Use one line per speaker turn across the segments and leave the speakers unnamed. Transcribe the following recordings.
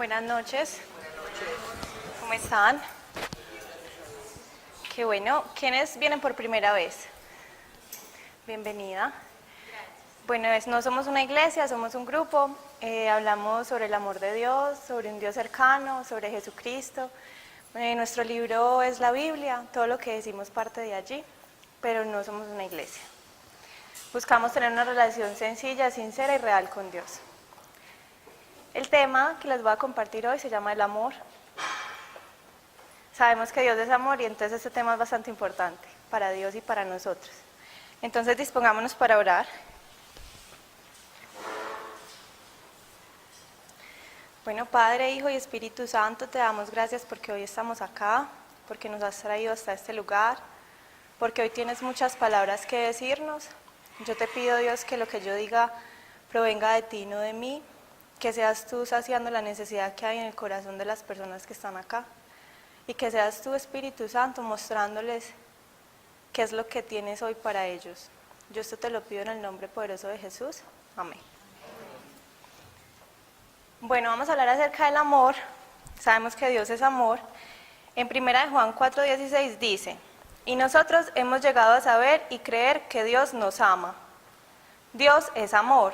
Buenas noches. ¿Cómo están? Qué bueno. ¿Quiénes vienen por primera vez? Bienvenida. Bueno, no somos una iglesia, somos un grupo. Hablamos sobre el amor de Dios, sobre un Dios cercano, sobre Jesucristo. Nuestro libro es la Biblia, todo lo que decimos parte de allí, pero no somos una iglesia. Buscamos tener una relación sencilla, sincera y real con Dios. El tema que les voy a compartir hoy se llama el amor. Sabemos que Dios es amor y entonces este tema es bastante importante para Dios y para nosotros. Entonces dispongámonos para orar. Bueno, Padre, Hijo y Espíritu Santo, te damos gracias porque hoy estamos acá, porque nos has traído hasta este lugar, porque hoy tienes muchas palabras que decirnos. Yo te pido, Dios, que lo que yo diga provenga de ti, no de mí, que seas tú saciando la necesidad que hay en el corazón de las personas que están acá, y que seas tú, Espíritu Santo, mostrándoles qué es lo que tienes hoy para ellos. Yo esto te lo pido en el nombre poderoso de Jesús. Amén. Bueno, vamos a hablar acerca del amor. Sabemos que Dios es amor. En 1 Juan 4:16 dice: y nosotros hemos llegado a saber y creer que Dios nos ama. Dios es amor.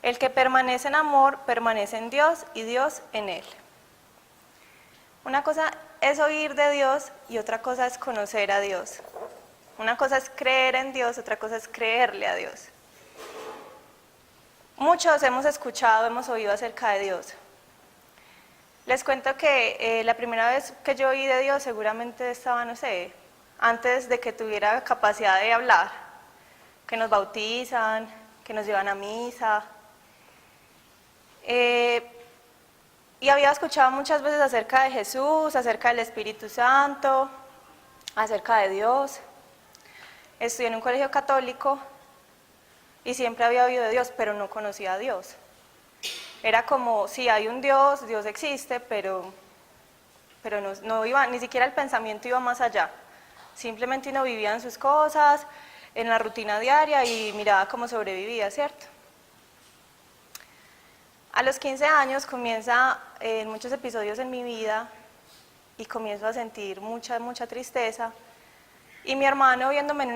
El que permanece en amor, permanece en Dios y Dios en él. Una cosa es oír de Dios y otra cosa es conocer a Dios. Una cosa es creer en Dios, otra cosa es creerle a Dios. Muchos hemos escuchado, hemos oído acerca de Dios. Les cuento que la primera vez que yo oí de Dios seguramente estaba, no sé, antes de que tuviera capacidad de hablar, que nos bautizan, que nos llevan a misa. Y había escuchado muchas veces acerca de Jesús, acerca del Espíritu Santo, acerca de Dios. Estudié en un colegio católico y siempre había oído de Dios, pero no conocía a Dios. Era como, sí, hay un Dios, Dios existe, pero no iba, ni siquiera el pensamiento iba más allá. Simplemente uno vivía en sus cosas, en la rutina diaria y miraba cómo sobrevivía, ¿cierto? A los 15 años comienza muchos episodios en mi vida y comienzo a sentir mucha tristeza. Y mi hermano, viéndome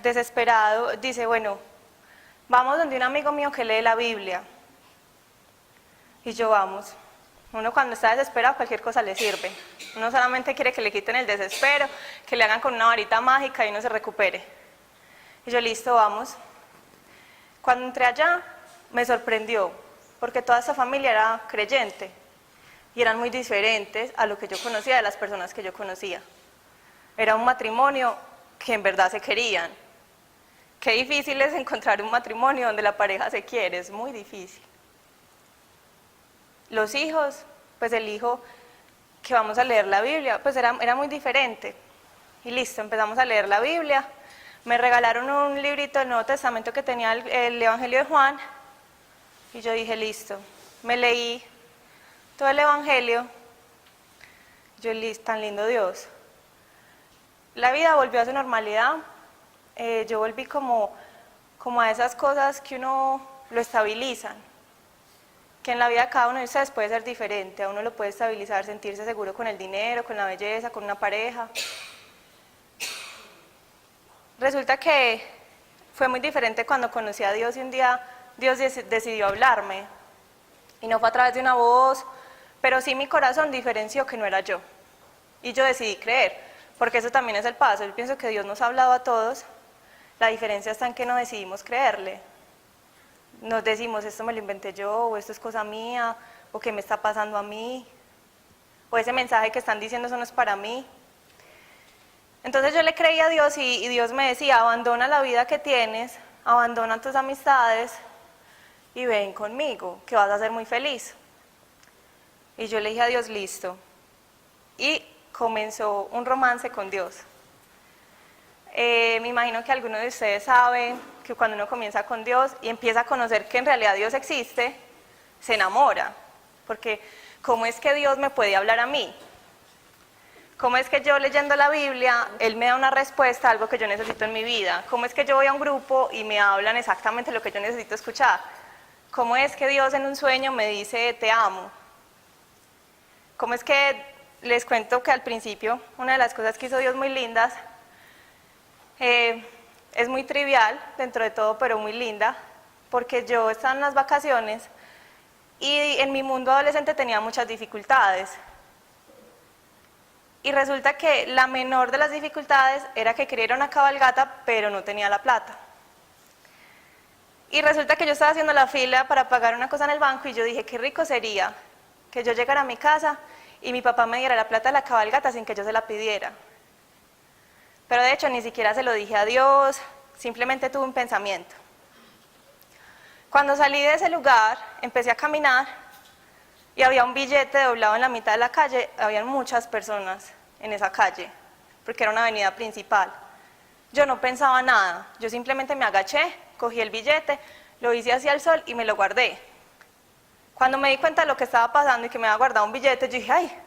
desesperado, dice, bueno, vamos donde un amigo mío que lee la Biblia. Y yo, vamos. Uno cuando está desesperado cualquier cosa le sirve. Uno solamente quiere que le quiten el desespero, que le hagan con una varita mágica y uno se recupere. Y yo, listo, vamos. Cuando entré allá, me sorprendió, porque toda esta familia era creyente y eran muy diferentes a lo que yo conocía de las personas que yo conocía. Era un matrimonio que en verdad se querían. Qué difícil es encontrar un matrimonio donde la pareja se quiere, es muy difícil. Los hijos, pues el hijo que vamos a leer la Biblia, pues era muy diferente. Y listo, empezamos a leer la Biblia. Me regalaron un librito del Nuevo Testamento que tenía el Evangelio de Juan. Y yo dije, listo, me leí todo el Evangelio. Yo, listo, tan lindo Dios. La vida volvió a su normalidad. Yo volví como a esas cosas que uno lo estabilizan. Que en la vida de cada uno de ustedes puede ser diferente. A uno lo puede estabilizar, sentirse seguro con el dinero, con la belleza, con una pareja. Resulta que fue muy diferente cuando conocí a Dios y un día Dios decidió hablarme. Y no fue a través de una voz, pero sí mi corazón diferenció que no era yo. Y yo decidí creer, porque eso también es el paso. Yo pienso que Dios nos ha hablado a todos. La diferencia está en que no decidimos creerle. Nos decimos, esto me lo inventé yo, o esto es cosa mía, o qué me está pasando a mí, o ese mensaje que están diciendo eso no es para mí. Entonces yo le creí a Dios y Dios me decía, abandona la vida que tienes, abandona tus amistades y ven conmigo, que vas a ser muy feliz. Y yo le dije a Dios, listo. Y comenzó un romance con Dios. Me imagino que algunos de ustedes saben que cuando uno comienza con Dios y empieza a conocer que en realidad Dios existe, se enamora. Porque ¿cómo es que Dios me puede hablar a mí? ¿Cómo es que yo leyendo la Biblia, Él me da una respuesta a algo que yo necesito en mi vida? ¿Cómo es que yo voy a un grupo y me hablan exactamente lo que yo necesito escuchar? ¿Cómo es que Dios en un sueño me dice te amo? ¿Cómo es que les cuento que al principio una de las cosas que hizo Dios muy lindas, es muy trivial dentro de todo, pero muy linda, porque yo estaba en las vacaciones y en mi mundo adolescente tenía muchas dificultades. Y resulta que la menor de las dificultades era que quería ir a una cabalgata, pero no tenía la plata. Y resulta que yo estaba haciendo la fila para pagar una cosa en el banco y yo dije, qué rico sería que yo llegara a mi casa y mi papá me diera la plata de la cabalgata sin que yo se la pidiera. Pero de hecho ni siquiera se lo dije a Dios, simplemente tuve un pensamiento. Cuando salí de ese lugar, empecé a caminar y había un billete doblado en la mitad de la calle, habían muchas personas en esa calle, porque era una avenida principal. Yo no pensaba nada, yo simplemente me agaché, cogí el billete, lo hice hacia el sol y me lo guardé. Cuando me di cuenta de lo que estaba pasando y que me había guardado un billete, yo dije, ay,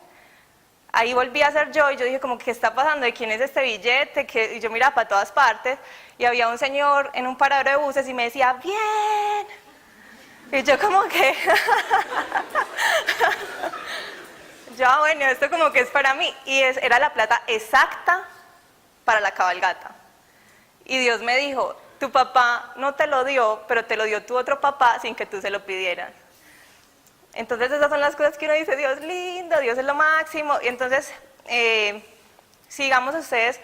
ahí volví a ser yo y yo dije como, ¿qué está pasando? ¿De quién es este billete? Y yo miraba para todas partes y había un señor en un paradero de buses y me decía, bien. Y yo como que, yo, bueno, esto como que es para mí. Y era la plata exacta para la cabalgata. Y Dios me dijo, tu papá no te lo dio, pero te lo dio tu otro papá sin que tú se lo pidieras. Entonces esas son las cosas que uno dice, Dios lindo, Dios es lo máximo. Y entonces, si digamos ustedes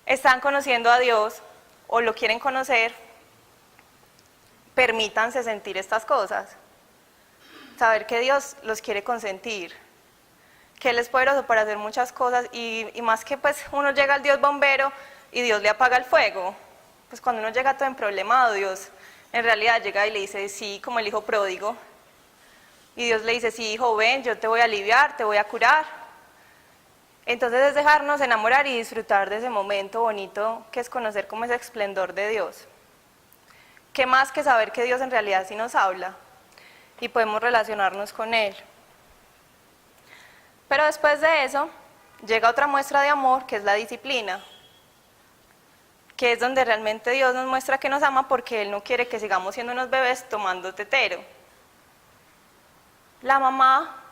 están conociendo a Dios o lo quieren conocer, permítanse sentir estas cosas. Saber que Dios los quiere consentir, que Él es poderoso para hacer muchas cosas y más que pues uno llega al Dios bombero y Dios le apaga el fuego. Pues cuando uno llega todo en problemado, Dios en realidad llega y le dice sí, como el hijo pródigo. Y Dios le dice, sí, hijo, ven, yo te voy a aliviar, te voy a curar. Entonces es dejarnos enamorar y disfrutar de ese momento bonito que es conocer cómo ese esplendor de Dios. ¿Qué más que saber que Dios en realidad sí nos habla y podemos relacionarnos con Él? Pero después de eso, llega otra muestra de amor, que es la disciplina, que es donde realmente Dios nos muestra que nos ama porque Él no quiere que sigamos siendo unos bebés tomando tetero. La mamá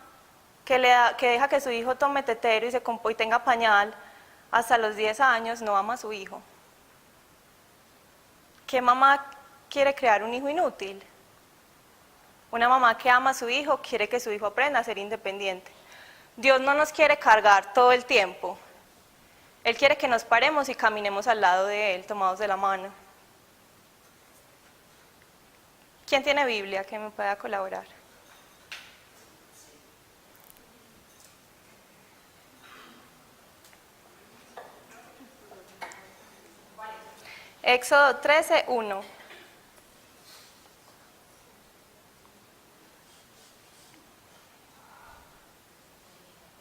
que deja que su hijo tome tetero y tenga pañal hasta los 10 años no ama a su hijo. ¿Qué mamá quiere crear un hijo inútil? Una mamá que ama a su hijo quiere que su hijo aprenda a ser independiente. Dios no nos quiere cargar todo el tiempo. Él quiere que nos paremos y caminemos al lado de Él, tomados de la mano. ¿Quién tiene Biblia que me pueda colaborar? Éxodo 13, 1.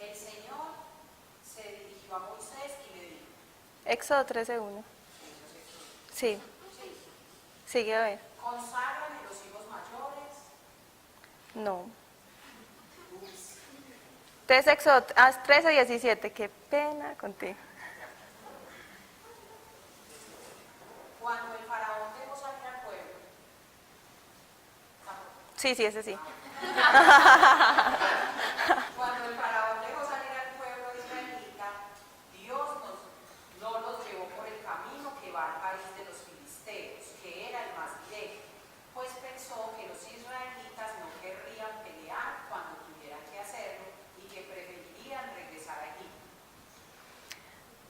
El Señor se dirigió a Moisés y le dijo.
Éxodo 13, 1. Sí, sigue a ver.
Conságrame los hijos mayores.
No. Éxodo 13, 17. Qué pena contigo.
Cuando el faraón dejó salir al pueblo.
Sí, ese sí.
Cuando el faraón dejó salir al pueblo israelita, Dios no los llevó por el camino que va al país de los filisteos, que era el más directo, pues pensó que los israelitas no querrían pelear cuando tuvieran que hacerlo y que preferirían regresar a Egipto.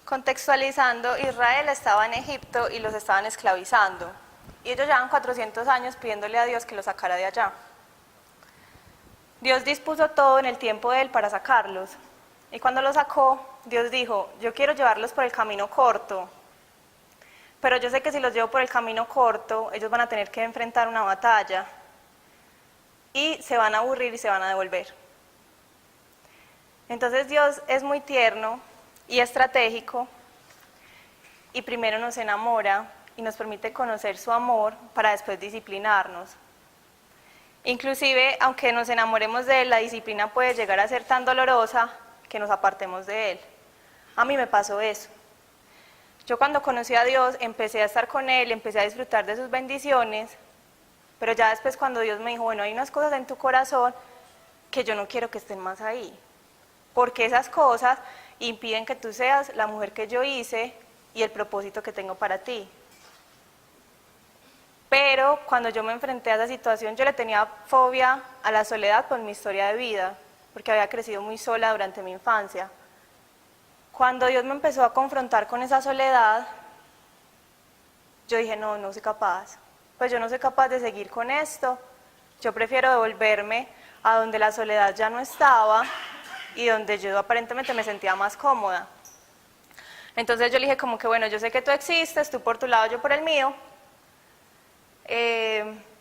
Contextualizando, Israel estaba en Egipto y los estaban esclavizando. Y ellos llevan 400 años pidiéndole a Dios que los sacara de allá. Dios dispuso todo en el tiempo de Él para sacarlos. Y cuando los sacó, Dios dijo, yo quiero llevarlos por el camino corto. Pero yo sé que si los llevo por el camino corto, ellos van a tener que enfrentar una batalla. Y se van a aburrir y se van a devolver. Entonces Dios es muy tierno y estratégico, y primero nos enamora y nos permite conocer su amor para después disciplinarnos. Inclusive, aunque nos enamoremos de Él, la disciplina puede llegar a ser tan dolorosa que nos apartemos de Él. A mí me pasó eso. Yo cuando conocí a Dios empecé a estar con Él, empecé a disfrutar de sus bendiciones, pero ya después cuando Dios me dijo, bueno, hay unas cosas en tu corazón que yo no quiero que estén más ahí. porque esas cosas impiden que tú seas la mujer que yo hice y el propósito que tengo para ti. Pero cuando yo me enfrenté a esa situación, yo le tenía fobia a la soledad por mi historia de vida, porque había crecido muy sola durante mi infancia. Cuando Dios me empezó a confrontar con esa soledad, yo dije, no, no soy capaz. Pues yo no soy capaz de seguir con esto. Yo prefiero devolverme a donde la soledad ya no estaba y donde yo aparentemente me sentía más cómoda. Entonces yo le dije como que, bueno, yo sé que tú existes, tú por tu lado, yo por el mío.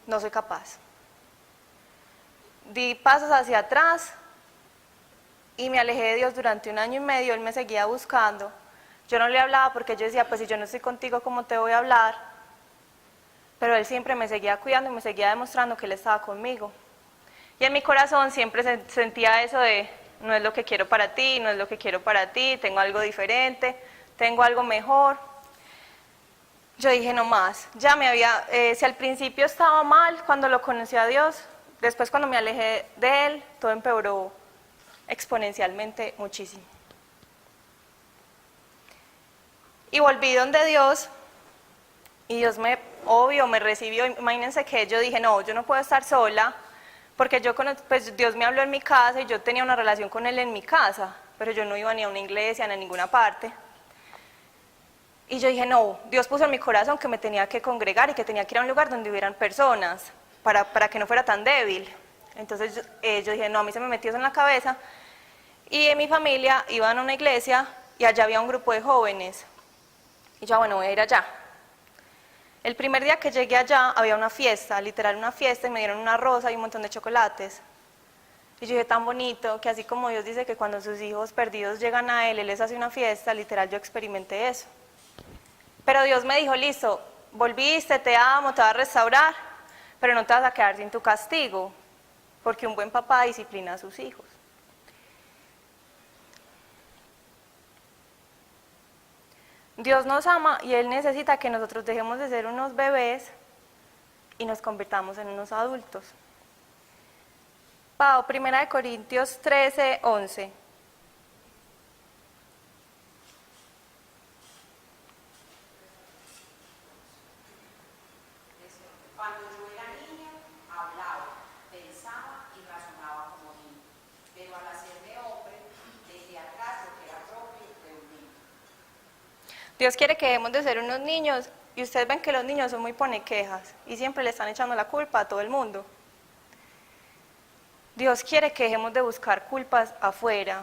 No soy capaz. Di pasos hacia atrás y me alejé de Dios durante 1 año y medio. Él me seguía buscando. Yo no le hablaba porque yo decía, pues si yo no estoy contigo, ¿cómo te voy a hablar? Pero Él siempre me seguía cuidando y me seguía demostrando que Él estaba conmigo. Y en mi corazón siempre sentía eso de, no es lo que quiero para ti, no es lo que quiero para ti, tengo algo diferente, tengo algo mejor. Yo dije, no más, ya me había, si al principio estaba mal cuando lo conocí a Dios, después cuando me alejé de Él, todo empeoró exponencialmente muchísimo. Y volví donde Dios, y Dios me recibió. Imagínense que yo dije, no, yo no puedo estar sola, porque pues Dios me habló en mi casa y yo tenía una relación con Él en mi casa, pero yo no iba ni a una iglesia ni a ninguna parte. Y yo dije, no, Dios puso en mi corazón que me tenía que congregar y que tenía que ir a un lugar donde hubieran personas, para que no fuera tan débil. Entonces yo dije, no, a mí se me metió eso en la cabeza. Y en mi familia iban a una iglesia y allá había un grupo de jóvenes. Y yo, bueno, voy a ir allá. El primer día que llegué allá había una fiesta, literal una fiesta, y me dieron una rosa y un montón de chocolates. Y yo dije, tan bonito, que así como Dios dice que cuando sus hijos perdidos llegan a Él les hace una fiesta, literal yo experimenté eso. Pero Dios me dijo, listo, volviste, te amo, te vas a restaurar, pero no te vas a quedar sin tu castigo, porque un buen papá disciplina a sus hijos. Dios nos ama y Él necesita que nosotros dejemos de ser unos bebés y nos convirtamos en unos adultos. Pau, 1 Corintios 13, 11.
Cuando yo era niña, hablaba, pensaba y razonaba como niño, pero al hacerme hombre, dejé atrás lo que era propio de un niño.
Dios quiere que dejemos de ser unos niños y ustedes ven que los niños son muy ponequejas y siempre le están echando la culpa a todo el mundo. Dios quiere que dejemos de buscar culpas afuera.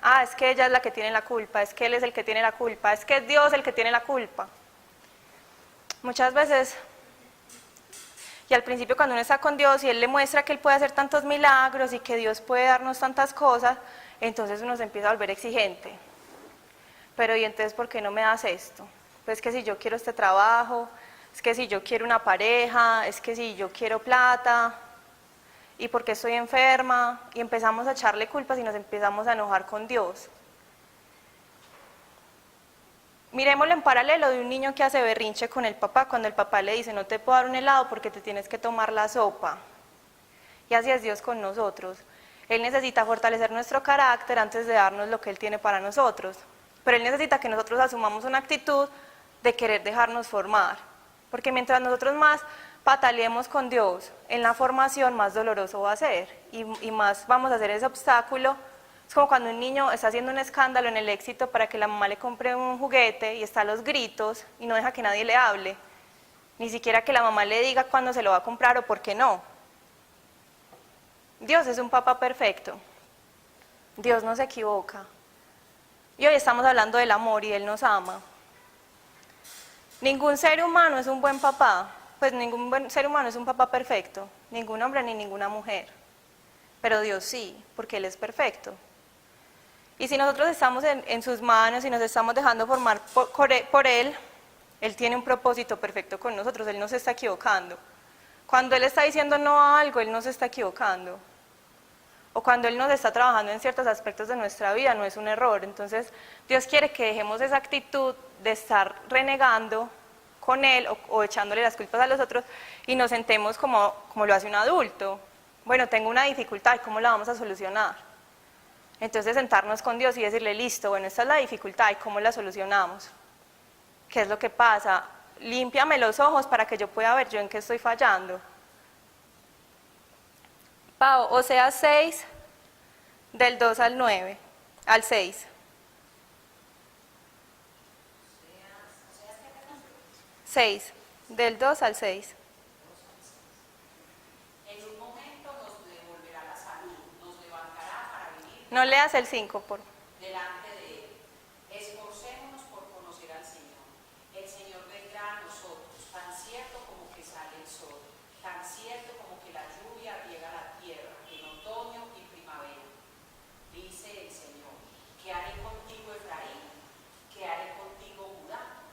Ah, es que ella es la que tiene la culpa, es que Él es el que tiene la culpa, es que es Dios el que tiene la culpa. Muchas veces, y al principio cuando uno está con Dios y Él le muestra que Él puede hacer tantos milagros y que Dios puede darnos tantas cosas, entonces uno se empieza a volver exigente. Pero ¿y entonces por qué no me das esto? Pues que si yo quiero este trabajo, es que si yo quiero una pareja, es que si yo quiero plata, y por qué estoy enferma, y empezamos a echarle culpas y nos empezamos a enojar con Dios. Miremoslo en paralelo de un niño que hace berrinche con el papá cuando el papá le dice, no te puedo dar un helado porque te tienes que tomar la sopa. Y así es Dios con nosotros. Él necesita fortalecer nuestro carácter antes de darnos lo que Él tiene para nosotros. Pero Él necesita que nosotros asumamos una actitud de querer dejarnos formar. Porque mientras nosotros más pataleemos con Dios en la formación, más doloroso va a ser. Y más vamos a hacer ese obstáculo. Es como cuando un niño está haciendo un escándalo en el éxito para que la mamá le compre un juguete y está a los gritos y no deja que nadie le hable. Ni siquiera que la mamá le diga cuándo se lo va a comprar o por qué no. Dios es un papá perfecto. Dios no se equivoca. Y hoy estamos hablando del amor y Él nos ama. Ningún ser humano es un buen papá, pues ningún buen ser humano es un papá perfecto, ningún hombre ni ninguna mujer. Pero Dios sí, porque Él es perfecto. Y si nosotros estamos en sus manos y nos estamos dejando formar por Él, Él tiene un propósito perfecto con nosotros, Él no se está equivocando. Cuando Él está diciendo no a algo, Él no se está equivocando. O cuando Él nos está trabajando en ciertos aspectos de nuestra vida, no es un error. Entonces, Dios quiere que dejemos esa actitud de estar renegando con Él o echándole las culpas a los otros y nos sentemos como lo hace un adulto. Bueno, tengo una dificultad, ¿cómo la vamos a solucionar? Entonces sentarnos con Dios y decirle, listo, bueno, esta es la dificultad y cómo la solucionamos. ¿Qué es lo que pasa? Límpiame los ojos para que yo pueda ver yo en qué estoy fallando. Pau, Oseas 6, del 2 al 9, al 6. 6, del 2 al 6.
En un momento nos devolverá la salud, nos levantará para venir
No leas el 5, por
delante de Él. Esforcémonos por conocer al Señor. El Señor vendrá a nosotros, tan cierto como que sale el sol, tan cierto como que la lluvia riega la tierra en otoño y primavera. Dice el Señor, ¿qué haré contigo, Efraín? ¿Qué haré contigo, Judá?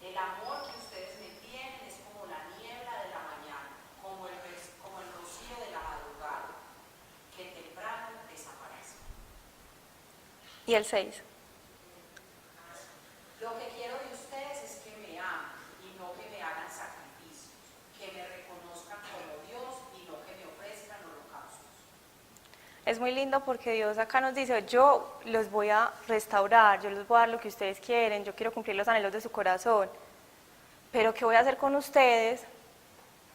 El amor que ustedes me tienen es como la niebla de la mañana, como el rocío de la madrugada, que temprano desaparece.
y el 6.
Lo que quiero de ustedes es que me amen y no que me hagan sacrificios, que me reconozcan como Dios y no que me ofrezcan holocaustos.
Es muy lindo porque Dios acá nos dice, yo los voy a restaurar, yo les voy a dar lo que ustedes quieren, yo quiero cumplir los anhelos de su corazón. Pero ¿qué voy a hacer con ustedes?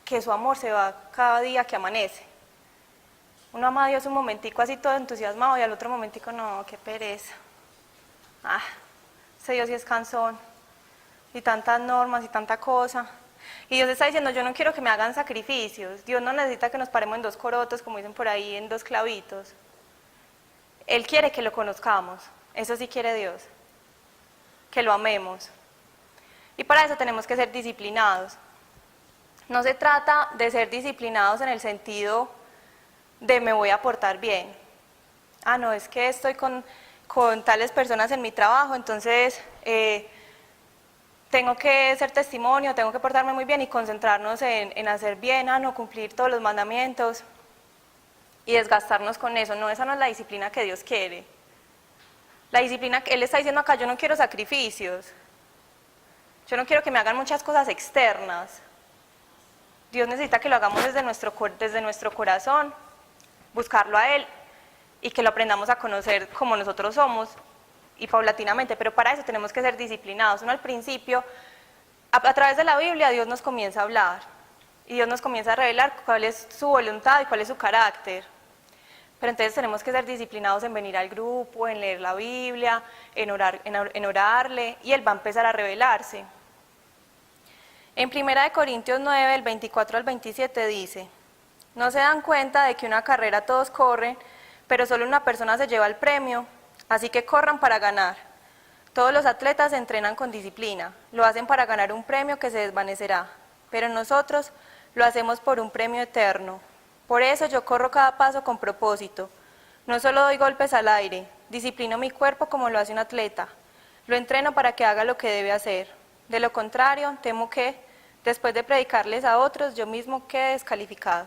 Que su amor se va cada día que amanece. Uno ama a Dios un momentico así todo entusiasmado y al otro momentico, no, qué pereza. Ese Dios sí es cansón. Y tantas normas y tanta cosa. Y Dios está diciendo, yo no quiero que me hagan sacrificios. Dios no necesita que nos paremos en dos corotos, como dicen por ahí, en dos clavitos. Él quiere que lo conozcamos. Eso sí quiere Dios. Que lo amemos. Y para eso tenemos que ser disciplinados. No se trata de ser disciplinados en el sentido de me voy a portar bien. No, es que estoy con tales personas en mi trabajo, entonces tengo que ser testimonio, tengo que portarme muy bien y concentrarnos en hacer bien, no cumplir todos los mandamientos y desgastarnos con eso. No, esa no es la disciplina que Dios quiere. La disciplina que Él está diciendo acá, yo no quiero sacrificios. Yo no quiero que me hagan muchas cosas externas. Dios necesita que lo hagamos desde nuestro corazón, buscarlo a Él y que lo aprendamos a conocer como nosotros somos y paulatinamente, pero para eso tenemos que ser disciplinados. Uno al principio, a través de la Biblia, Dios nos comienza a hablar y Dios nos comienza a revelar cuál es su voluntad y cuál es su carácter. Pero entonces tenemos que ser disciplinados en venir al grupo, en leer la Biblia, en orarle, y Él va a empezar a revelarse. En 1 Corintios 9, el 24 al 27 dice, ¿no se dan cuenta de que una carrera todos corren, pero solo una persona se lleva el premio? Así que corran para ganar. Todos los atletas se entrenan con disciplina, lo hacen para ganar un premio que se desvanecerá, pero nosotros lo hacemos por un premio eterno. Por eso yo corro cada paso con propósito. No solo doy golpes al aire, disciplino mi cuerpo como lo hace un atleta. Lo entreno para que haga lo que debe hacer. De lo contrario, temo que, después de predicarles a otros, yo mismo quede descalificado.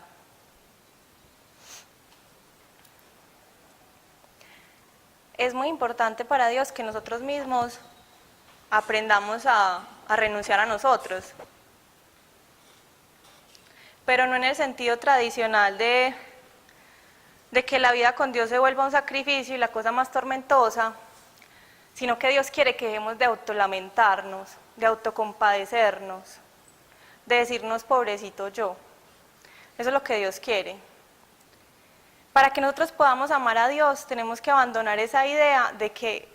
Es muy importante para Dios que nosotros mismos aprendamos a renunciar a nosotros. Pero no en el sentido tradicional de que la vida con Dios se vuelva un sacrificio y la cosa más tormentosa, sino que Dios quiere que dejemos de autolamentarnos, de autocompadecernos, de decirnos pobrecito yo. Eso es lo que Dios quiere. Para que nosotros podamos amar a Dios, tenemos que abandonar esa idea de que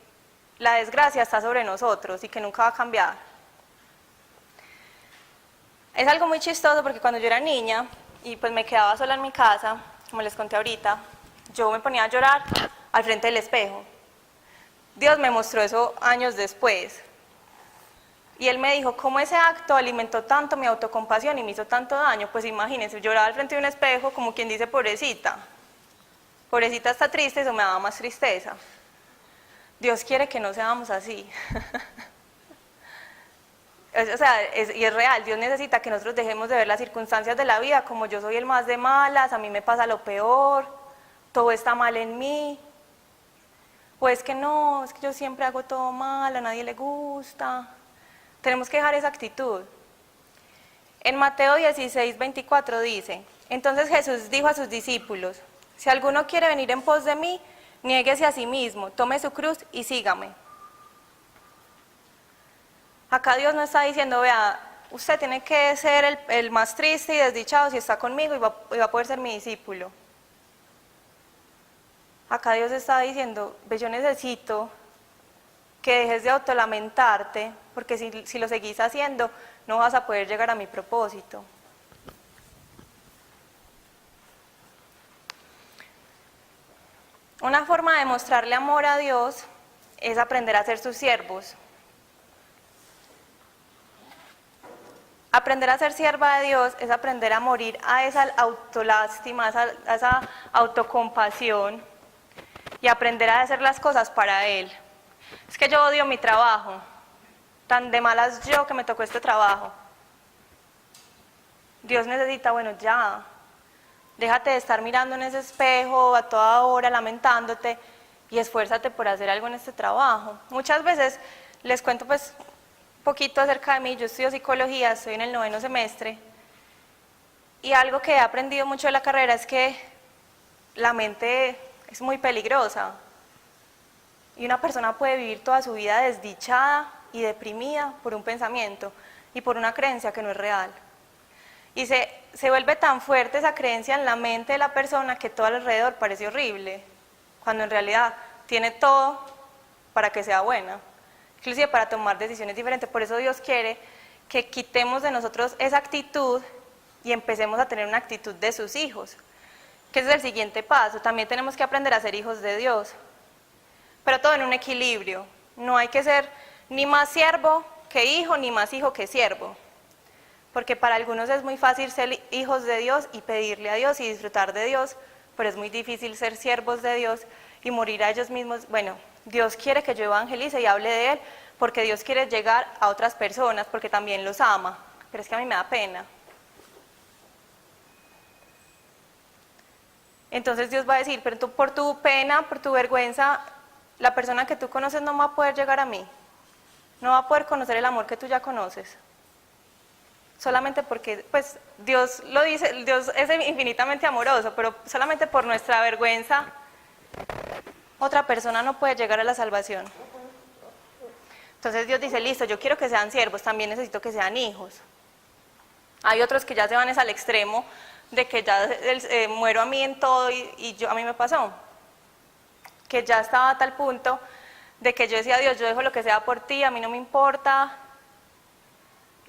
la desgracia está sobre nosotros y que nunca va a cambiar. Es algo muy chistoso porque cuando yo era niña y pues me quedaba sola en mi casa, como les conté ahorita, yo me ponía a llorar al frente del espejo. Dios me mostró eso años después. Y Él me dijo, ¿cómo ese acto alimentó tanto mi autocompasión y me hizo tanto daño? Pues imagínense, lloraba al frente de un espejo como quien dice, pobrecita. Pobrecita está triste, eso me daba más tristeza. Dios quiere que no seamos así. O sea, y es real, Dios necesita que nosotros dejemos de ver las circunstancias de la vida como yo soy el más de malas, a mí me pasa lo peor, todo está mal en mí. O es que no, es que yo siempre hago todo mal, a nadie le gusta. Tenemos que dejar esa actitud. En Mateo 16, 24 dice, entonces Jesús dijo a sus discípulos, si alguno quiere venir en pos de mí, Niéguese a sí mismo, tome su cruz y sígame. Acá Dios no está diciendo, vea, usted tiene que ser el más triste y desdichado si está conmigo y va a poder ser mi discípulo. Acá Dios está diciendo, ve, yo necesito que dejes de autolamentarte, porque si lo seguís haciendo, no vas a poder llegar a mi propósito. Una forma de mostrarle amor a Dios es aprender a ser sus siervos. Aprender a ser sierva de Dios es aprender a morir a esa autolástima, a esa autocompasión y aprender a hacer las cosas para Él. Es que yo odio mi trabajo, tan de malas yo que me tocó este trabajo. Dios necesita, bueno, ya, déjate de estar mirando en ese espejo a toda hora, lamentándote, y esfuérzate por hacer algo en este trabajo. Muchas veces, les cuento pues un poquito acerca de mí, yo estudio psicología, estoy en el 9º semestre, y algo que he aprendido mucho de la carrera es que la mente es muy peligrosa, y una persona puede vivir toda su vida desdichada y deprimida por un pensamiento y por una creencia que no es real. Y se vuelve tan fuerte esa creencia en la mente de la persona que todo alrededor parece horrible, cuando en realidad tiene todo para que sea buena, inclusive para tomar decisiones diferentes. Por eso Dios quiere que quitemos de nosotros esa actitud y empecemos a tener una actitud de sus hijos, que ese es el siguiente paso. También tenemos que aprender a ser hijos de Dios, pero todo en un equilibrio. No hay que ser ni más siervo que hijo, ni más hijo que siervo. Porque para algunos es muy fácil ser hijos de Dios y pedirle a Dios y disfrutar de Dios, pero es muy difícil ser siervos de Dios y morir a ellos mismos. Bueno, Dios quiere que yo evangelice y hable de Él, porque Dios quiere llegar a otras personas, porque también los ama, pero es que a mí me da pena. Entonces Dios va a decir, pero tú, por tu pena, por tu vergüenza, la persona que tú conoces no va a poder llegar a mí, no va a poder conocer el amor que tú ya conoces. Solamente porque, pues, Dios lo dice, Dios es infinitamente amoroso, pero solamente por nuestra vergüenza, otra persona no puede llegar a la salvación. Entonces Dios dice, listo, yo quiero que sean siervos, también necesito que sean hijos. Hay otros que ya se van al extremo de que ya muero a mí en todo y a mí me pasó. Que ya estaba a tal punto de que yo decía, Dios, yo dejo lo que sea por ti, a mí no me importa.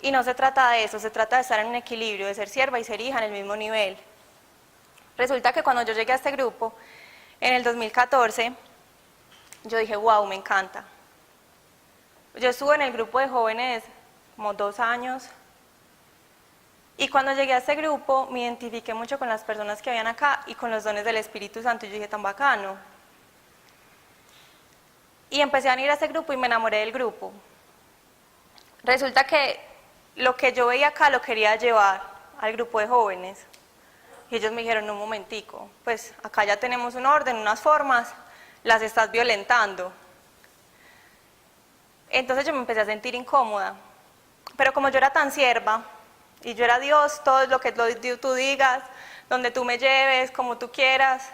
Y no se trata de eso, se trata de estar en un equilibrio, de ser sierva y ser hija en el mismo nivel. Resulta que cuando yo llegué a este grupo, en el 2014, yo dije, wow, me encanta. Yo estuve en el grupo de jóvenes como 2 años, y cuando llegué a este grupo me identifiqué mucho con las personas que habían acá y con los dones del Espíritu Santo, y yo dije, tan bacano. Y empecé a ir a este grupo y me enamoré del grupo. Resulta que lo que yo veía acá lo quería llevar al grupo de jóvenes. Y ellos me dijeron, un momentico, pues acá ya tenemos un orden, unas formas, las estás violentando. Entonces yo me empecé a sentir incómoda. Pero como yo era tan sierva, y yo era Dios, todo lo que tú digas, donde tú me lleves, como tú quieras,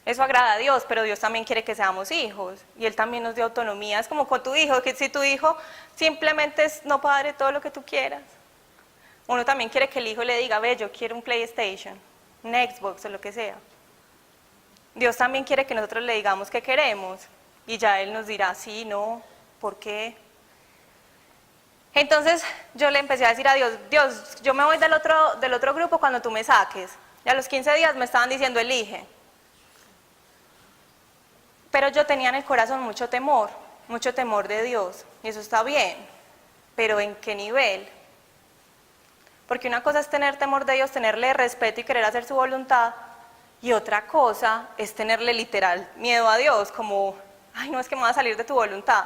eso agrada a Dios, pero Dios también quiere que seamos hijos, y Él también nos dio autonomía. Es como con tu hijo, que si tu hijo simplemente no puede dar todo lo que tú quieras, uno también quiere que el hijo le diga, ve, yo quiero un PlayStation, un Xbox o lo que sea. Dios también quiere que nosotros le digamos que queremos, y ya Él nos dirá, sí, no, ¿por qué? Entonces yo le empecé a decir a Dios, Dios, yo me voy del otro grupo cuando tú me saques. Y a los 15 días me estaban diciendo, elige. Pero yo tenía en el corazón mucho temor de Dios, y eso está bien, pero ¿en qué nivel? Porque una cosa es tener temor de Dios, tenerle respeto y querer hacer su voluntad, y otra cosa es tenerle literal miedo a Dios, como, ay, no, es que me va a salir de tu voluntad,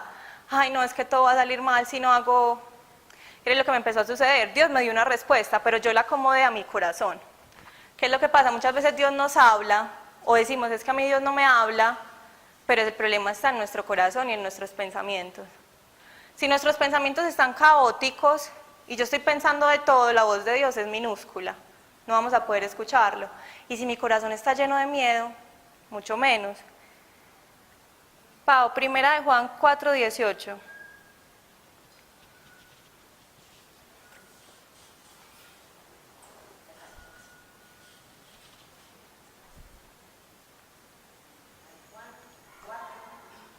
ay, no, es que todo va a salir mal si no hago. ¿Qué es lo que me empezó a suceder? Dios me dio una respuesta, pero yo la acomodé a mi corazón. ¿Qué es lo que pasa? Muchas veces Dios nos habla, o decimos, es que a mí Dios no me habla, pero el problema está en nuestro corazón y en nuestros pensamientos. Si nuestros pensamientos están caóticos, y yo estoy pensando de todo, la voz de Dios es minúscula, no vamos a poder escucharlo. Y si mi corazón está lleno de miedo, mucho menos. Pau, primera de Juan 4:18.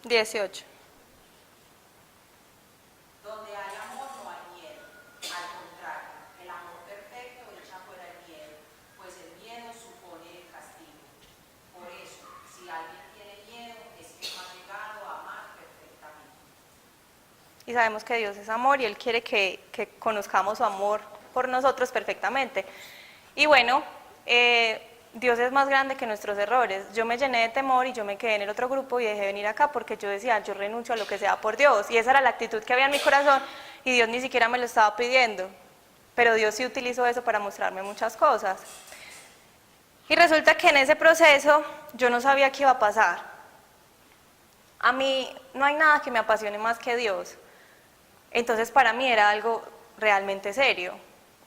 Dieciocho.
Donde hay amor no hay miedo. Al contrario, el amor perfecto echa fuera el miedo, pues el miedo supone el castigo. Por eso, si alguien tiene miedo, es que no ha llegado a amar perfectamente.
Y sabemos que Dios es amor y Él quiere que conozcamos su amor por nosotros perfectamente. Y bueno, Dios es más grande que nuestros errores. Yo me llené de temor y yo me quedé en el otro grupo y dejé de venir acá porque yo decía, yo renuncio a lo que sea por Dios. Y esa era la actitud que había en mi corazón y Dios ni siquiera me lo estaba pidiendo. Pero Dios sí utilizó eso para mostrarme muchas cosas. Y resulta que en ese proceso yo no sabía qué iba a pasar. A mí no hay nada que me apasione más que Dios. Entonces para mí era algo realmente serio.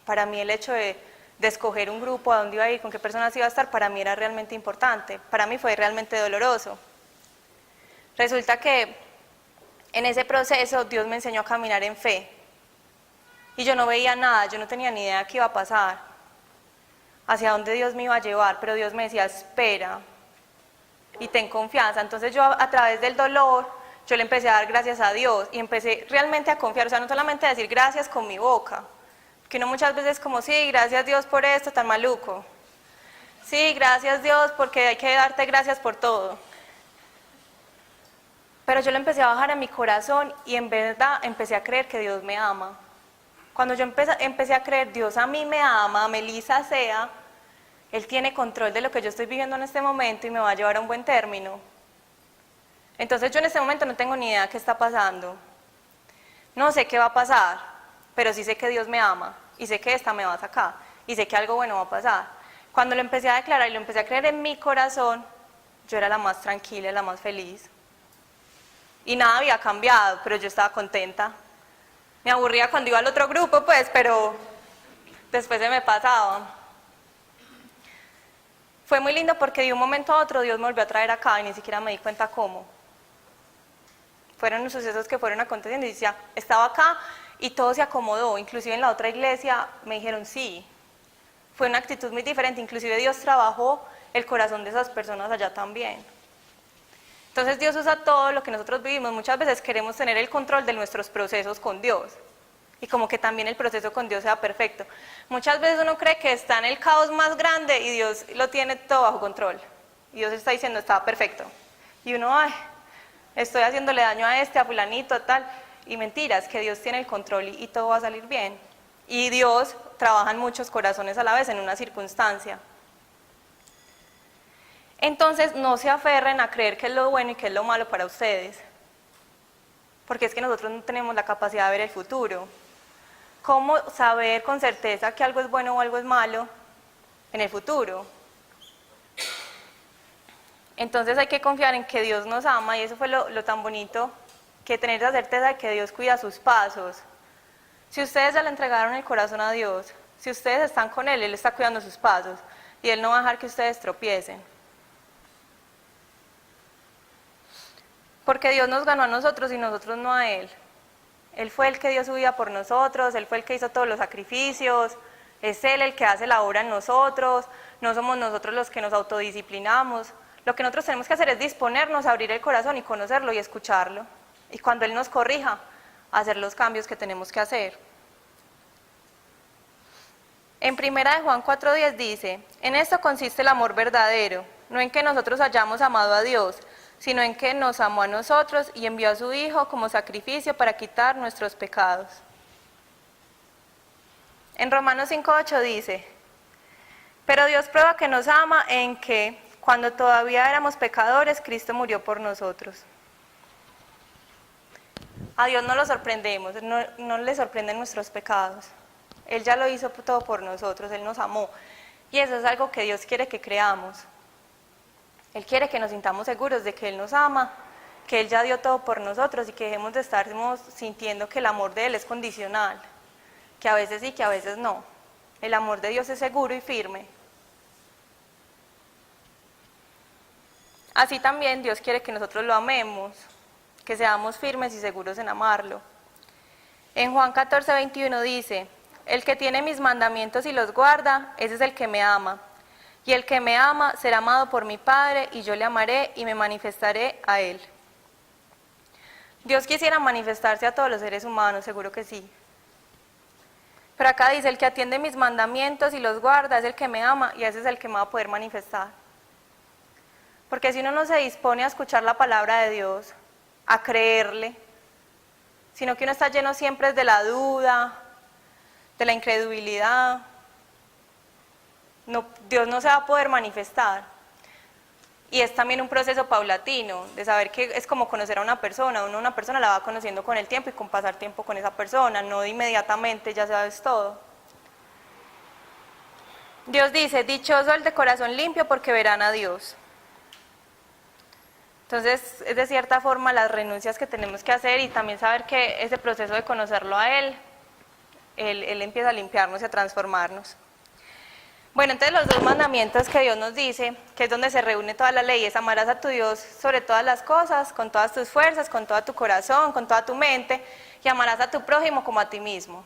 Para mí el hecho de escoger un grupo, a dónde iba a ir, con qué personas iba a estar, para mí era realmente importante. Para mí fue realmente doloroso. Resulta que en ese proceso Dios me enseñó a caminar en fe. Y yo no veía nada, yo no tenía ni idea de qué iba a pasar, hacia dónde Dios me iba a llevar, pero Dios me decía, espera y ten confianza. Entonces yo a través del dolor, yo le empecé a dar gracias a Dios y empecé realmente a confiar, o sea, no solamente a decir gracias con mi boca, que uno muchas veces como, sí, gracias Dios por esto tan maluco, sí, gracias Dios porque hay que darte gracias por todo. Pero yo lo empecé a bajar a mi corazón y en verdad empecé a creer que Dios me ama. Cuando yo empecé a creer, Dios a mí me ama, Melissa sea, Él tiene control de lo que yo estoy viviendo en este momento y me va a llevar a un buen término. Entonces yo en este momento no tengo ni idea de qué está pasando. No sé qué va a pasar, pero sí sé que Dios me ama y sé que esta me va a sacar y sé que algo bueno va a pasar. Cuando lo empecé a declarar y lo empecé a creer en mi corazón, yo era la más tranquila, la más feliz. Y nada había cambiado, pero yo estaba contenta. Me aburría cuando iba al otro grupo, pues, pero después se me pasaba. Fue muy lindo porque de un momento a otro Dios me volvió a traer acá y ni siquiera me di cuenta cómo. Fueron los sucesos que fueron aconteciendo y decía, estaba acá y todo se acomodó. Inclusive en la otra iglesia me dijeron sí. Fue una actitud muy diferente, inclusive Dios trabajó el corazón de esas personas allá también. Entonces Dios usa todo lo que nosotros vivimos. Muchas veces queremos tener el control de nuestros procesos con Dios. Y como que también el proceso con Dios sea perfecto. Muchas veces uno cree que está en el caos más grande y Dios lo tiene todo bajo control. Y Dios está diciendo, está perfecto. Y uno, ay, estoy haciéndole daño a este, a fulanito, a tal. Y mentiras, que Dios tiene el control y todo va a salir bien. Y Dios trabaja en muchos corazones a la vez en una circunstancia. Entonces no se aferren a creer qué es lo bueno y qué es lo malo para ustedes, porque es que nosotros no tenemos la capacidad de ver el futuro. ¿Cómo saber con certeza que algo es bueno o algo es malo en el futuro? Entonces hay que confiar en que Dios nos ama y eso fue lo tan bonito, que tener la certeza de que Dios cuida sus pasos. Si ustedes ya le entregaron el corazón a Dios, si ustedes están con Él, Él está cuidando sus pasos y Él no va a dejar que ustedes tropiecen. Porque Dios nos ganó a nosotros y nosotros no a Él. Él fue el que dio su vida por nosotros, Él fue el que hizo todos los sacrificios, es Él el que hace la obra en nosotros, no somos nosotros los que nos autodisciplinamos. Lo que nosotros tenemos que hacer es disponernos a abrir el corazón y conocerlo y escucharlo. Y cuando Él nos corrija, hacer los cambios que tenemos que hacer. En 1 Juan 4:10 dice, en esto consiste el amor verdadero, no en que nosotros hayamos amado a Dios, sino en que nos amó a nosotros y envió a su Hijo como sacrificio para quitar nuestros pecados. En Romanos 5:8 dice, pero Dios prueba que nos ama en que, cuando todavía éramos pecadores, Cristo murió por nosotros. A Dios no lo sorprendemos, no le sorprenden nuestros pecados. Él ya lo hizo todo por nosotros, Él nos amó. Y eso es algo que Dios quiere que creamos. Él quiere que nos sintamos seguros de que Él nos ama, que Él ya dio todo por nosotros y que dejemos de estar sintiendo que el amor de Él es condicional, que a veces sí, que a veces no. El amor de Dios es seguro y firme. así también Dios quiere que nosotros lo amemos, que seamos firmes y seguros en amarlo. En Juan 14:21 dice, el que tiene mis mandamientos y los guarda, ese es el que me ama. Y el que me ama será amado por mi Padre, y yo le amaré y me manifestaré a él. Dios quisiera manifestarse a todos los seres humanos, seguro que sí. Pero acá dice, el que atiende mis mandamientos y los guarda es el que me ama, y ese es el que me va a poder manifestar. Porque si uno no se dispone a escuchar la palabra de Dios, a creerle, sino que uno está lleno siempre de la duda, de la incredulidad, no, Dios no se va a poder manifestar. Y es también un proceso paulatino, de saber que es como conocer a una persona, uno una persona la va conociendo con el tiempo y con pasar tiempo con esa persona, no de inmediatamente ya sabes todo. Dios dice, dichoso el de corazón limpio porque verán a Dios. Entonces, es de cierta forma las renuncias que tenemos que hacer y también saber que ese proceso de conocerlo a Él empieza a limpiarnos y a transformarnos. Bueno, entonces los 2 mandamientos que Dios nos dice, que es donde se reúne toda la ley, es amarás a tu Dios sobre todas las cosas, con todas tus fuerzas, con todo tu corazón, con toda tu mente, y amarás a tu prójimo como a ti mismo.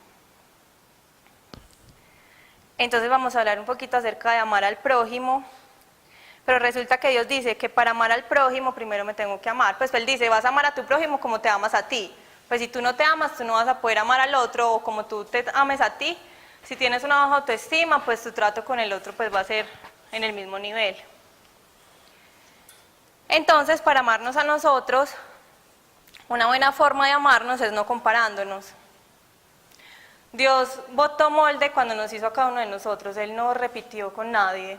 Entonces vamos a hablar un poquito acerca de amar al prójimo. Pero resulta que Dios dice que para amar al prójimo primero me tengo que amar. Pues Él dice, vas a amar a tu prójimo como te amas a ti. Pues si tú no te amas, tú no vas a poder amar al otro, o como tú te ames a ti. Si tienes una baja autoestima, pues tu trato con el otro pues va a ser en el mismo nivel. Entonces, para amarnos a nosotros, una buena forma de amarnos es no comparándonos. Dios botó molde cuando nos hizo a cada uno de nosotros, Él no repitió con nadie.